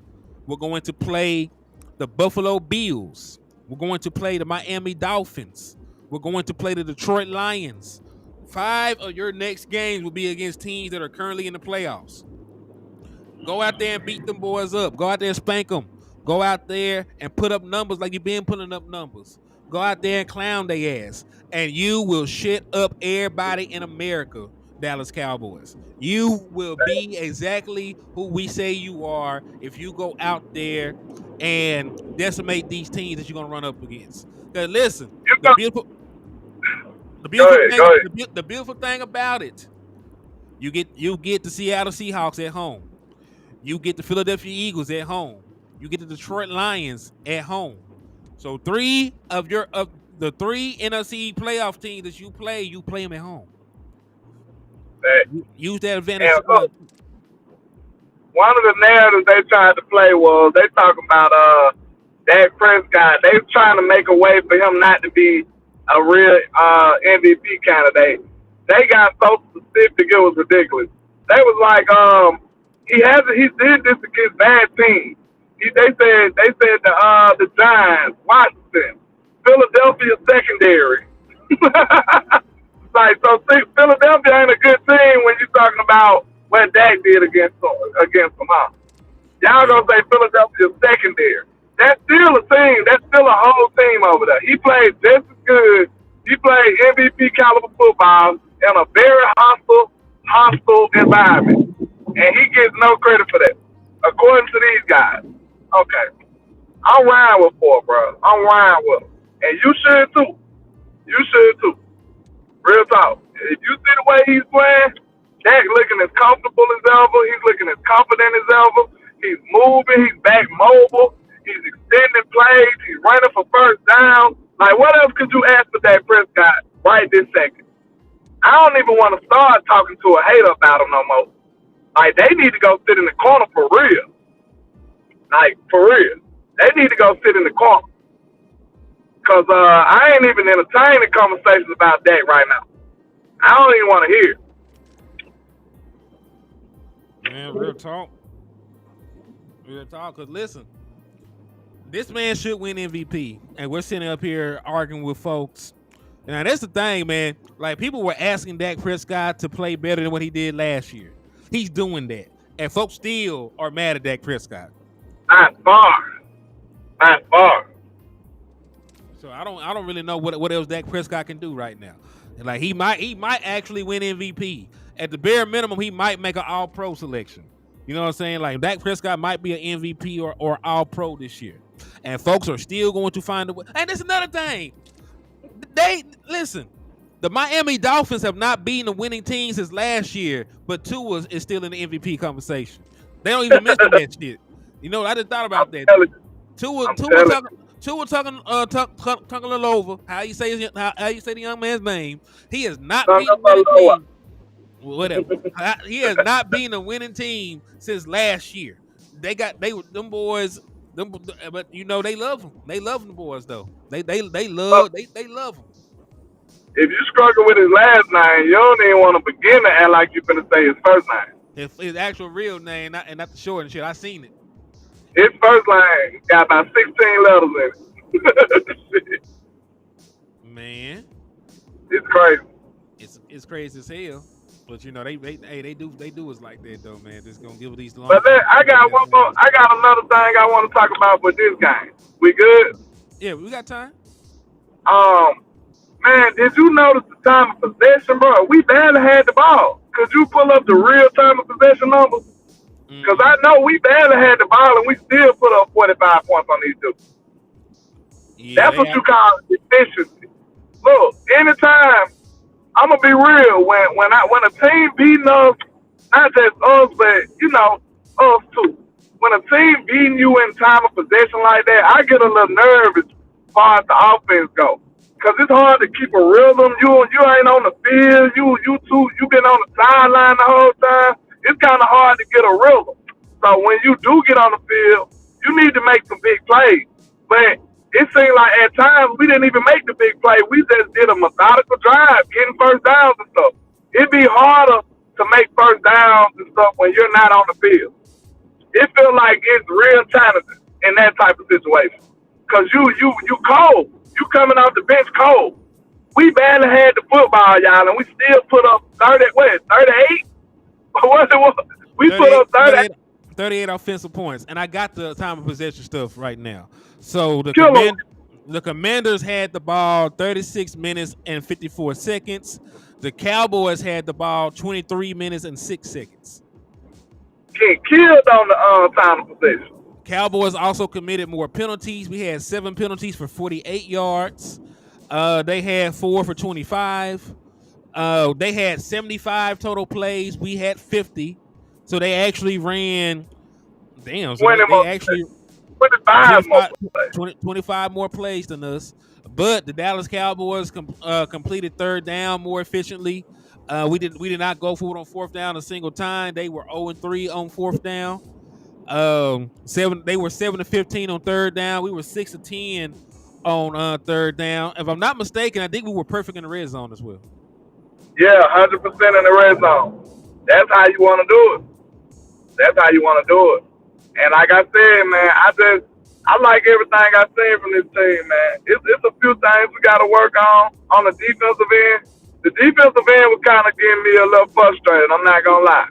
S1: We're going to play the Buffalo Bills. We're going to play the Miami Dolphins. We're going to play the Detroit Lions. 5 of your next games will be against teams that are currently in the playoffs. Go out there and beat them boys up. Go out there and spank them. Go out there and put up numbers like you've been putting up numbers. Go out there and clown their ass. And you will shit up everybody in America, Dallas Cowboys. You will be exactly who we say you are if you go out there and decimate these teams that you're going to run up against. Because listen, the beautiful thing about it, you get the Seattle Seahawks at home. You get the Philadelphia Eagles at home. You get the Detroit Lions at home. So 3 of the 3 NFC playoff teams that you play them at home. Use that advantage.
S2: One of the narratives they tried to play was they talking about Dak Prescott. They were trying to make a way for him not to be a real MVP candidate. They got so specific it was ridiculous. They was like, he did this against bad teams. They said the Giants, Washington, Philadelphia secondary. Like, so Philadelphia ain't a good team when you're talking about what Dak did against them, huh? Y'all gonna say Philadelphia secondary. That's still a team. That's still a whole team over there. He played just as good. He played MVP caliber football in a very hostile environment. And he gets no credit for that, according to these guys. Okay. I'm riding with Ford, bro. I'm riding with him. And you should too. You should too. Real talk. If you see the way he's playing, Dak looking as comfortable as ever. He's looking as confident as ever. He's moving. He's back mobile. He's extending plays. He's running for first down. Like, what else could you ask for Dak Prescott right this second? I don't even want to start talking to a hater about him no more. Like, they need to go sit in the corner for real. Like, for real. They need to go sit in the corner. Because I ain't even entertaining conversations about that right now. I don't even want to hear it.
S1: Man, real talk. Real talk. Because listen, this man should win MVP. And we're sitting up here arguing with folks. Now, that's the thing, man. Like, people were asking Dak Prescott to play better than what he did last year. He's doing that. And folks still are mad at Dak Prescott.
S2: Not far.
S1: So I don't really know what else Dak Prescott can do right now. Like, he might actually win MVP. At the bare minimum, he might make an All-Pro selection. You know what I'm saying? Like, Dak Prescott might be an MVP or All-Pro this year. And folks are still going to find a way. And that's another thing. Listen, the Miami Dolphins have not beaten a winning team since last year, but Tua is still in the MVP conversation. They don't even mention that shit. You know, I just thought about that. Tua talking a little over. How you say the young man's name? He has not been a winning team. Whatever. He has not been a winning team since last year. Them boys. But you know they love him. They love them boys though. They love him.
S2: If you struggle with his last name, you don't even want to begin to act like you're gonna say his first name.
S1: His actual real name, not the short and shit. I seen it.
S2: His first line got about 16 letters in it.
S1: Man,
S2: it's crazy.
S1: It's crazy as hell. But you know they do us like that though, man. Just gonna give it these
S2: But
S1: long
S2: then I
S1: long
S2: got
S1: ass
S2: one more.
S1: drives.
S2: I got another thing I want to talk about with this game. We good?
S1: Yeah, we got time.
S2: Um, man, did you notice the time of possession, bro? We barely had the ball. Could you pull up the real time of possession numbers? Because I
S1: Mm-hmm.
S2: know we barely had the ball and we still put up 45 points on these dudes.
S1: Yeah,
S2: That's
S1: they
S2: what
S1: have.
S2: you call efficiency. Look, anytime I'm gonna be real. When a team beating us, not just us, but us too. When a team beating you in time of possession like that, I get a little nervous as far as the offense go. Cause it's hard to keep a rhythm. You ain't on the field. You been on the sideline the whole time. It's kind of hard to get a rhythm. So when you do get on the field, you need to make some big plays. But it seemed like at times we didn't even make the big play. We just did a methodical drive, getting first downs and stuff. It'd be harder to make first downs and stuff when you're not on the field. It feels like it's real challenging in that type of situation. Cause you cold. You coming off the bench cold. We barely had the football, y'all, and we still put up 38? What it was? We put
S1: 38,
S2: up 38
S1: 38, 38 offensive points, and I got the time of possession stuff right now. So
S2: killer.
S1: the Commanders had the ball 36 minutes and 54 seconds. The Cowboys had the ball 23 minutes and 6 seconds.
S2: Getting killed on the time of possession.
S1: Cowboys also committed more penalties. We had 7 penalties for 48 yards. They had 4 for 25. They had 75 total plays. We had 50. So they actually ran. Damn. So
S2: 20
S1: they
S2: more,
S1: actually
S2: 25 more
S1: 25,
S2: plays.
S1: 25 more plays than us. But the Dallas Cowboys completed third down more efficiently. We did not go for it on fourth down a single time. They were 0-3 on fourth down. They were 7-15 on third down. We were 6-10 on third down. If I'm not mistaken, I think we were perfect in the red zone as well.
S2: Yeah, 100% in the red zone. That's how you want to do it. That's how you want to do it. And like I said, man, I like everything I've seen from this team, man. It's a few things we got to work on the defensive end. The defensive end was kind of getting me a little frustrated. I'm not gonna lie.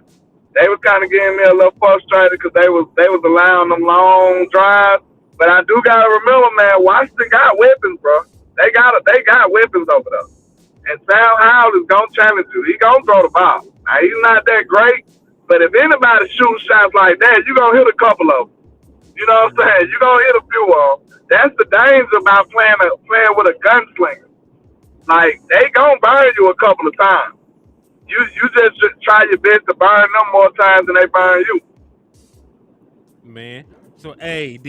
S2: They was kind of getting me a little frustrated because they was allowing them long drives. But I do gotta remember, man, Washington got weapons, bro. They got weapons over there. And Sam Howell is gonna challenge you. He gonna throw the ball. Now he's not that great, but if anybody shoots shots like that, you gonna hit a couple of them. You know what I'm saying? You gonna hit a few of them. That's the danger about playing with a gunslinger. Like they gonna burn you a couple of times. You just try your best to burn them more times than they burn you.
S1: Man. So hey,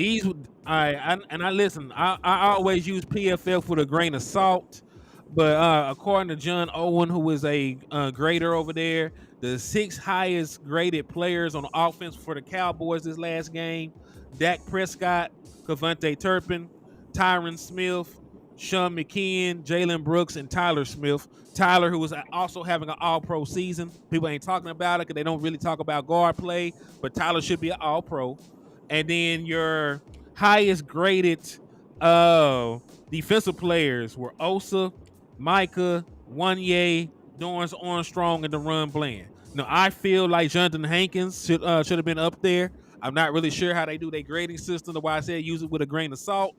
S1: I listen. I always use PFF with a grain of salt, but according to John Owen, who is a grader over there, the 6 highest graded players on offense for the Cowboys this last game: Dak Prescott, Cavante Turpin, Tyron Smith, Sean McKeon, Jalen Brooks, and Tyler Smith. Tyler, who was also having an All-Pro season. People ain't talking about it because they don't really talk about guard play, but Tyler should be an All-Pro. And then your highest graded defensive players were Osa, Micah, Wanye, Dorrance Armstrong, and DaRon Bland. Now, I feel like Jonathan Hankins should have been up there. I'm not really sure how they do their grading system. That's why I said use it with a grain of salt.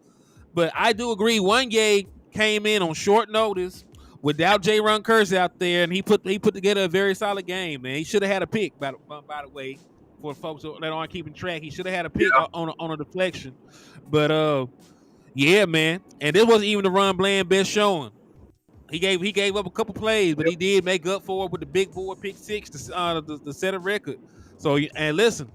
S1: But I do agree. Wanye came in on short notice without J-Run Curse out there, and he put together a very solid game. Man, he should have had a pick. By the way, for folks that aren't keeping track, he should have had a pick
S2: Yeah,
S1: on a deflection. But yeah, man, and this wasn't even the Run Bland best showing. He gave up a couple plays, but he did make up for it with the big boy pick six to set a record. So and listen,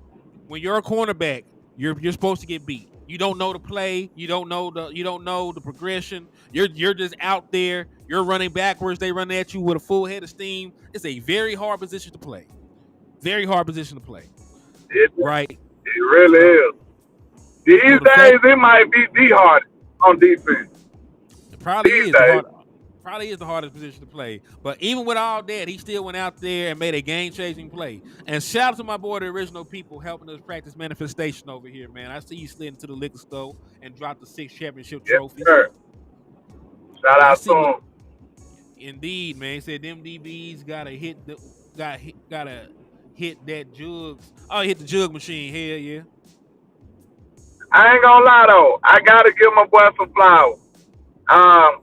S1: when you're a cornerback, you're supposed to get beat. You don't know the play. You don't know the progression. You're just out there. You're running backwards. They run at you with a full head of steam. It's a very hard position to play. Very hard position to play. Right.
S2: it really
S1: So
S2: is. These
S1: so the
S2: days,
S1: fact
S2: it might be the hardest on defense.
S1: it probably
S2: These
S1: is the
S2: days,
S1: hard probably is the hardest position to play. But even with all that, he still went out there and made a game-changing play. And shout out to my boy, the original people, helping us practice manifestation over here, man. I see you slid into the liquor store and dropped the 6 championship
S2: yes,
S1: trophies.
S2: sir. Shout
S1: Yeah, I
S2: out to
S1: see you.
S2: him.
S1: Indeed, man. He said them DBs gotta hit that jugs. Oh, hit the jug machine. Hell yeah.
S2: I ain't gonna lie though. I gotta give my boy some flowers. Um,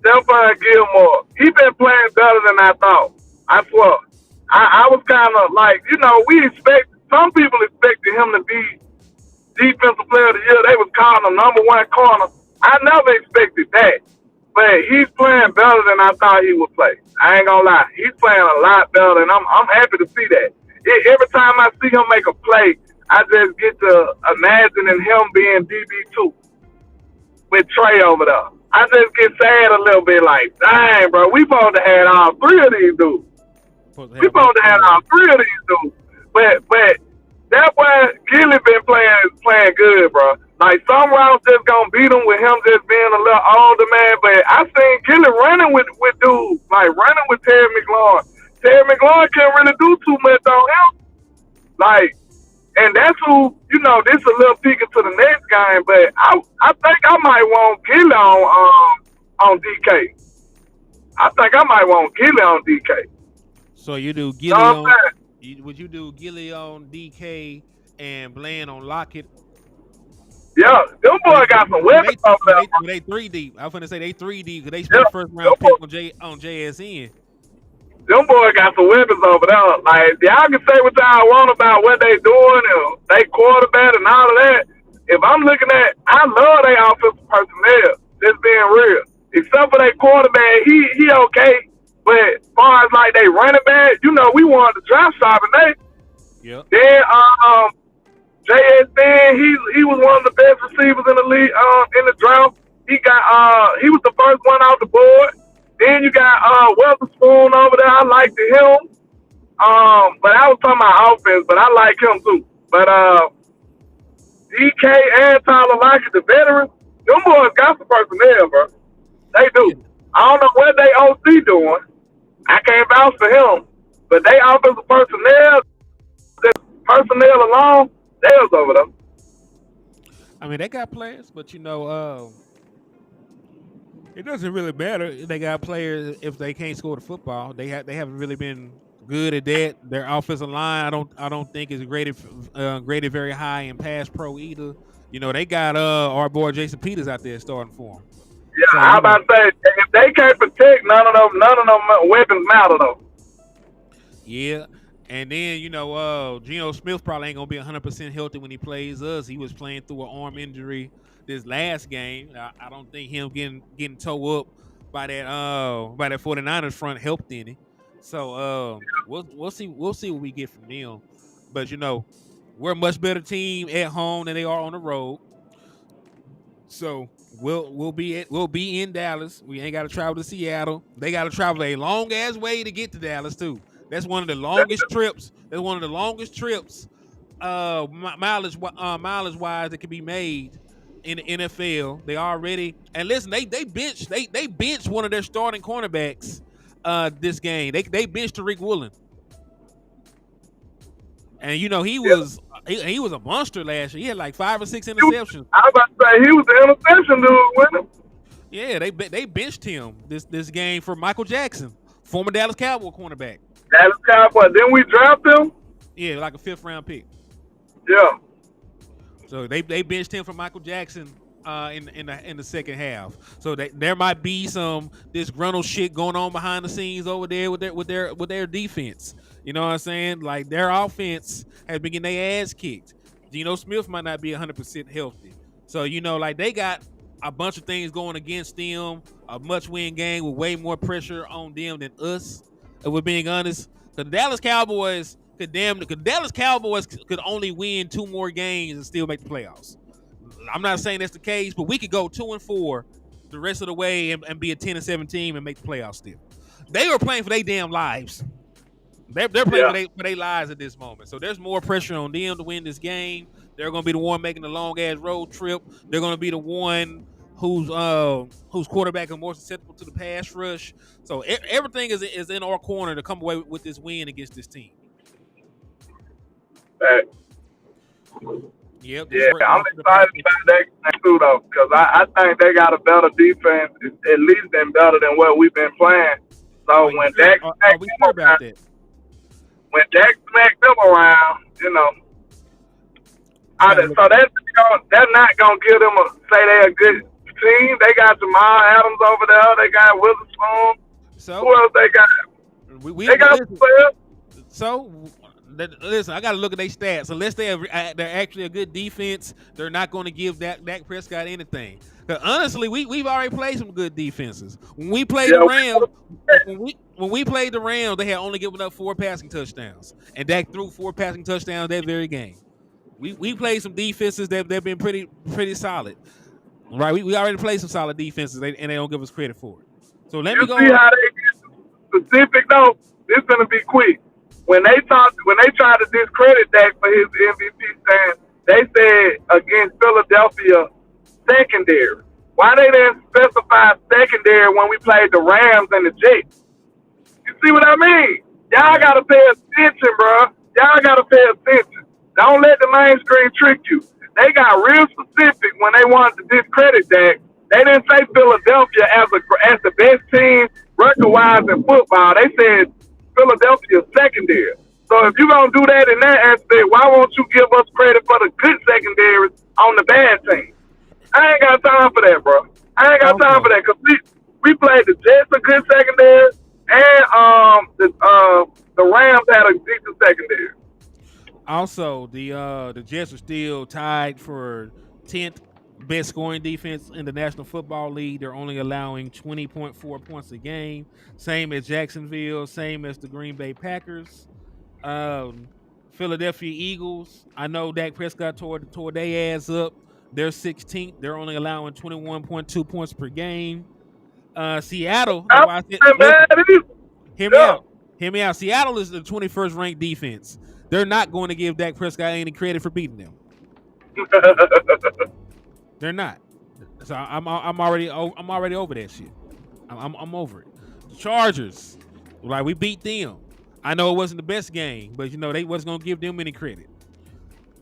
S2: Stephon Gilmore, he been playing better than I thought. I swear. I was kind of like, we expect some people expected him to be defensive player of the year. They was calling him number one corner. I never expected that. But he's playing better than I thought he would play. I ain't gonna lie. He's playing a lot better, and I'm happy to see that. Every time I see him make a play, I just get to imagining him being DB2 with Trey over there. I just get sad a little bit like, dang, bro, we supposed to have all three of these dudes. We supposed to have all three of these dudes. But that boy Gilly been playing good, bro. Like some routes just gonna beat him with him just being a little older, man. But I seen Gilly running with dudes, like running with Terry McLaurin. Terry McLaurin can't really do too much on him. Like, and that's who, this a little peek into the next game, but I think I might want Gilly on DK. I think I might want Gilly on DK.
S1: So you do Gilly on would you do Gilly on DK and Bland on Lockett?
S2: Yeah, them boys got some weapons over there.
S1: They 3 deep. I was finna say they 3 deep because they spent the first round pick on JSN.
S2: Them boys got some weapons over there. Like, y'all can say what y'all want about what they doing and they quarterback and all of that. If I'm looking at, I love their offensive personnel. Just being real. Except for their quarterback, he okay. But as far as like they running back, we wanted to draft shop and they.
S1: Yep.
S2: Then JSN, he was one of the best receivers in the league in the draft. He was the first one off the board. Then you got Weatherspoon over there. I liked him. But I was talking about offense, but I like him too. But DK and Tyler Lockett, the veterans, them boys got some personnel, bro. They do. I don't know what they OC doing. I can't vouch for him. But they offensive personnel, the personnel alone, they was over them.
S1: I mean, they got players, but it doesn't really matter. They got players if they can't score the football. They haven't really been good at that. Their offensive line, I don't think is graded very high in pass pro either. They got our boy Jason Peters out there starting for them.
S2: Yeah, so, I about to say if they can't protect, none of them weapons matter though.
S1: Yeah. And then, Geno Smith probably ain't gonna be 100% healthy when he plays us. He was playing through an arm injury this last game. I don't think him getting towed up by that 49ers front helped any. So we'll see what we get from them. But we're a much better team at home than they are on the road. So we'll be in Dallas. We ain't got to travel to Seattle. They got to travel a long ass way to get to Dallas too. That's one of the longest trips. That's one of the longest trips, mileage wise, that can be made in the NFL. They already, and listen, they benched one of their starting cornerbacks this game. They benched Tariq Woolen, and he was a monster last year. He had like 5 or 6 interceptions.
S2: I was about to say he was the interception dude with him.
S1: Yeah, they benched him this game for Michael Jackson, former Dallas Cowboy cornerback.
S2: Dallas Cowboys. Didn't we draft him?
S1: Yeah, like a 5th round pick.
S2: Yeah.
S1: So they benched him for Michael Jackson in the second half. So there might be some disgruntled shit going on behind the scenes over there with their defense. You know what I'm saying? Like their offense has been getting their ass kicked. Geno Smith might not be 100% healthy. So like they got a bunch of things going against them. A must-win game with way more pressure on them than us. If we're being honest, the Dallas Cowboys could only win 2 more games and still make the playoffs. I'm not saying that's the case, but we could go 2-4 the rest of the way and be a 10-7 team and make the playoffs still. They were playing for their damn lives. They're playing for their lives at this moment. So there's more pressure on them to win this game. They're going to be the one making the long ass road trip. They're going to be the one whose quarterback is more susceptible to the pass rush. So everything is in our corner to come away with this win against this team. Yep,
S2: Yeah, I'm
S1: rush to the
S2: excited
S1: passer.
S2: about that game too, though, because I think they got a better defense, at least been better than what we've been playing. So
S1: Are you sure? Are we sure about that?
S2: When Dak smacked them around,
S1: I gotta look.
S2: so that's not gonna give them say they're a good team. They got Jamal Adams over there. They got Witherspoon.
S1: So
S2: Who else they got?
S1: we
S2: They got
S1: listen.
S2: players.
S1: So listen, I got to look at their stats. Unless they're actually a good defense, they're not going to give Dak Prescott anything. Because honestly, we've already played some good defenses. When we played
S2: Yeah,
S1: the Rams, when we played the Rams, they had only given up 4 passing touchdowns, and Dak threw 4 passing touchdowns that very game. We played some defenses that they've been pretty solid. Right, we already played some solid defenses, and they don't give us credit for it. So let me
S2: you
S1: go.
S2: see how they get specific though. This gonna be quick. When they tried to discredit Dak for his MVP stand, they said against Philadelphia secondary. Why they didn't specify secondary when we played the Rams and the Jets? You see what I mean? Y'all gotta pay attention, bro. Y'all gotta pay attention. Don't let the main screen trick you. They got real specific when they wanted to discredit Dak. They didn't say Philadelphia as the best team record-wise in football. They said Philadelphia secondary. So if you're gonna do that in that aspect, why won't you give us credit for the good secondaries on the bad team? I ain't got time for that, bro. I ain't got time for that because we played the Jets a good secondary, and the Rams had a decent secondary.
S1: Also, the Jets are still tied for 10th best scoring defense in the National Football League. They're only allowing 20.4 points a game. Same as Jacksonville, same as the Green Bay Packers. Philadelphia Eagles, I know Dak Prescott tore their ass up. They're 16th. They're only allowing 21.2 points per game. Seattle, hear me out. Seattle is the 21st ranked defense. They're not going to give Dak Prescott any credit for beating them. They're not. So I'm already over that shit. I'm over it. The Chargers, like we beat them. I know it wasn't the best game, but they wasn't gonna give them any credit.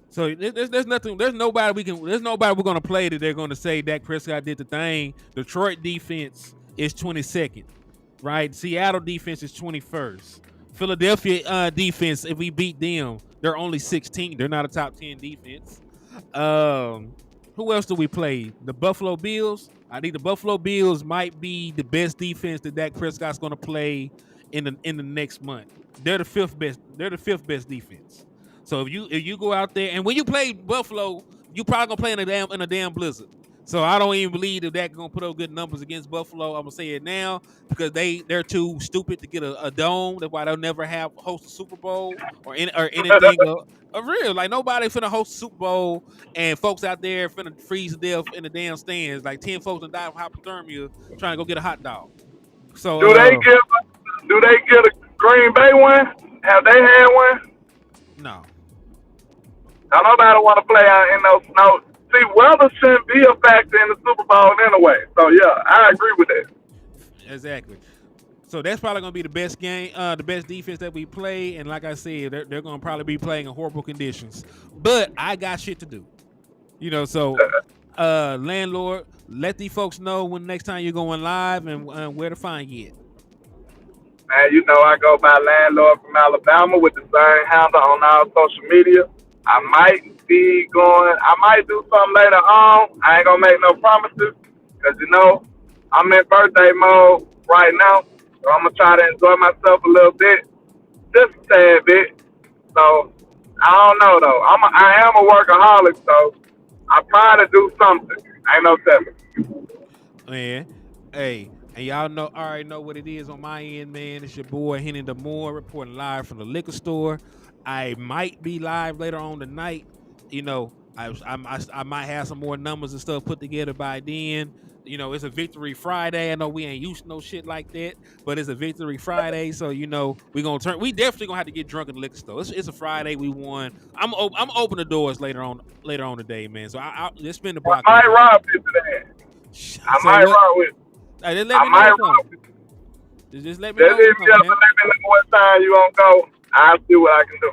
S1: So there's nothing. There's nobody we're gonna play that they're gonna say Dak Prescott did the thing. Detroit defense is 22nd, right? Seattle defense is 21st. Philadelphia defense, if we beat them, they're only 16th. They're not a top 10 defense. Who else do we play? The Buffalo Bills. I think the Buffalo Bills might be the best defense that Dak Prescott's going to play in the next month. They're the fifth best. They're the 5th best defense. So if you go out there and when you play Buffalo, you probably gonna play in a damn blizzard. So I don't even believe that Dak's gonna put up good numbers against Buffalo. I'm gonna say it now because they're too stupid to get a dome. That's why they'll never host a Super Bowl or anything of real. Like nobody finna host a Super Bowl and folks out there finna freeze to death in the damn stands. Like 10 folks and die of hypothermia trying to go get a hot dog. So
S2: do they get a Green Bay one? Have they had one?
S1: No.
S2: Now nobody want to play out in no snow. See, weather shouldn't be a factor in the Super Bowl anyway. So yeah, I agree with that.
S1: Exactly. So that's probably going to be the best game, the best defense that we play. And like I said, they're going to probably be playing in horrible conditions. But I got shit to do. So LandLord, let these folks know when next time you're going live and where to find you at.
S2: Man, I go by LandLord from Alabama with the same handle on all social media. I might do something later on. I ain't gonna make no promises because I'm in birthday mode right now, so I'm gonna try to enjoy myself a little bit, just a tad bit. So I don't know though. I am a workaholic, so I try to do something. Ain't no telling.
S1: Man, hey. And y'all already know what it is on my end, man. It's your boy Henny the Moore reporting live from the liquor store. I might be live later on tonight. I might have some more numbers and stuff put together by then. It's a Victory Friday. I know we ain't used to no shit like that, but it's a Victory Friday, so we definitely gonna have to get drunk in the liquor store. It's a Friday. We won. I'm open the doors later on today, man. So let's spin the block.
S2: I might rob you today. I might rob with.
S1: Hey, just let me know. Just let me know.
S2: Let me know what time you gonna go. I'll see what I can do.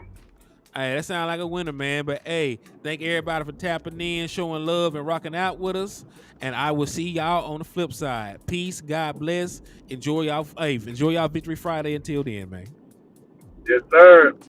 S1: Hey, that sounds like a winner, man. But hey, thank everybody for tapping in, showing love, and rocking out with us. And I will see y'all on the flip side. Peace, God bless. Enjoy y'all. Hey, enjoy y'all Victory Friday until then, man.
S2: Yes, sir.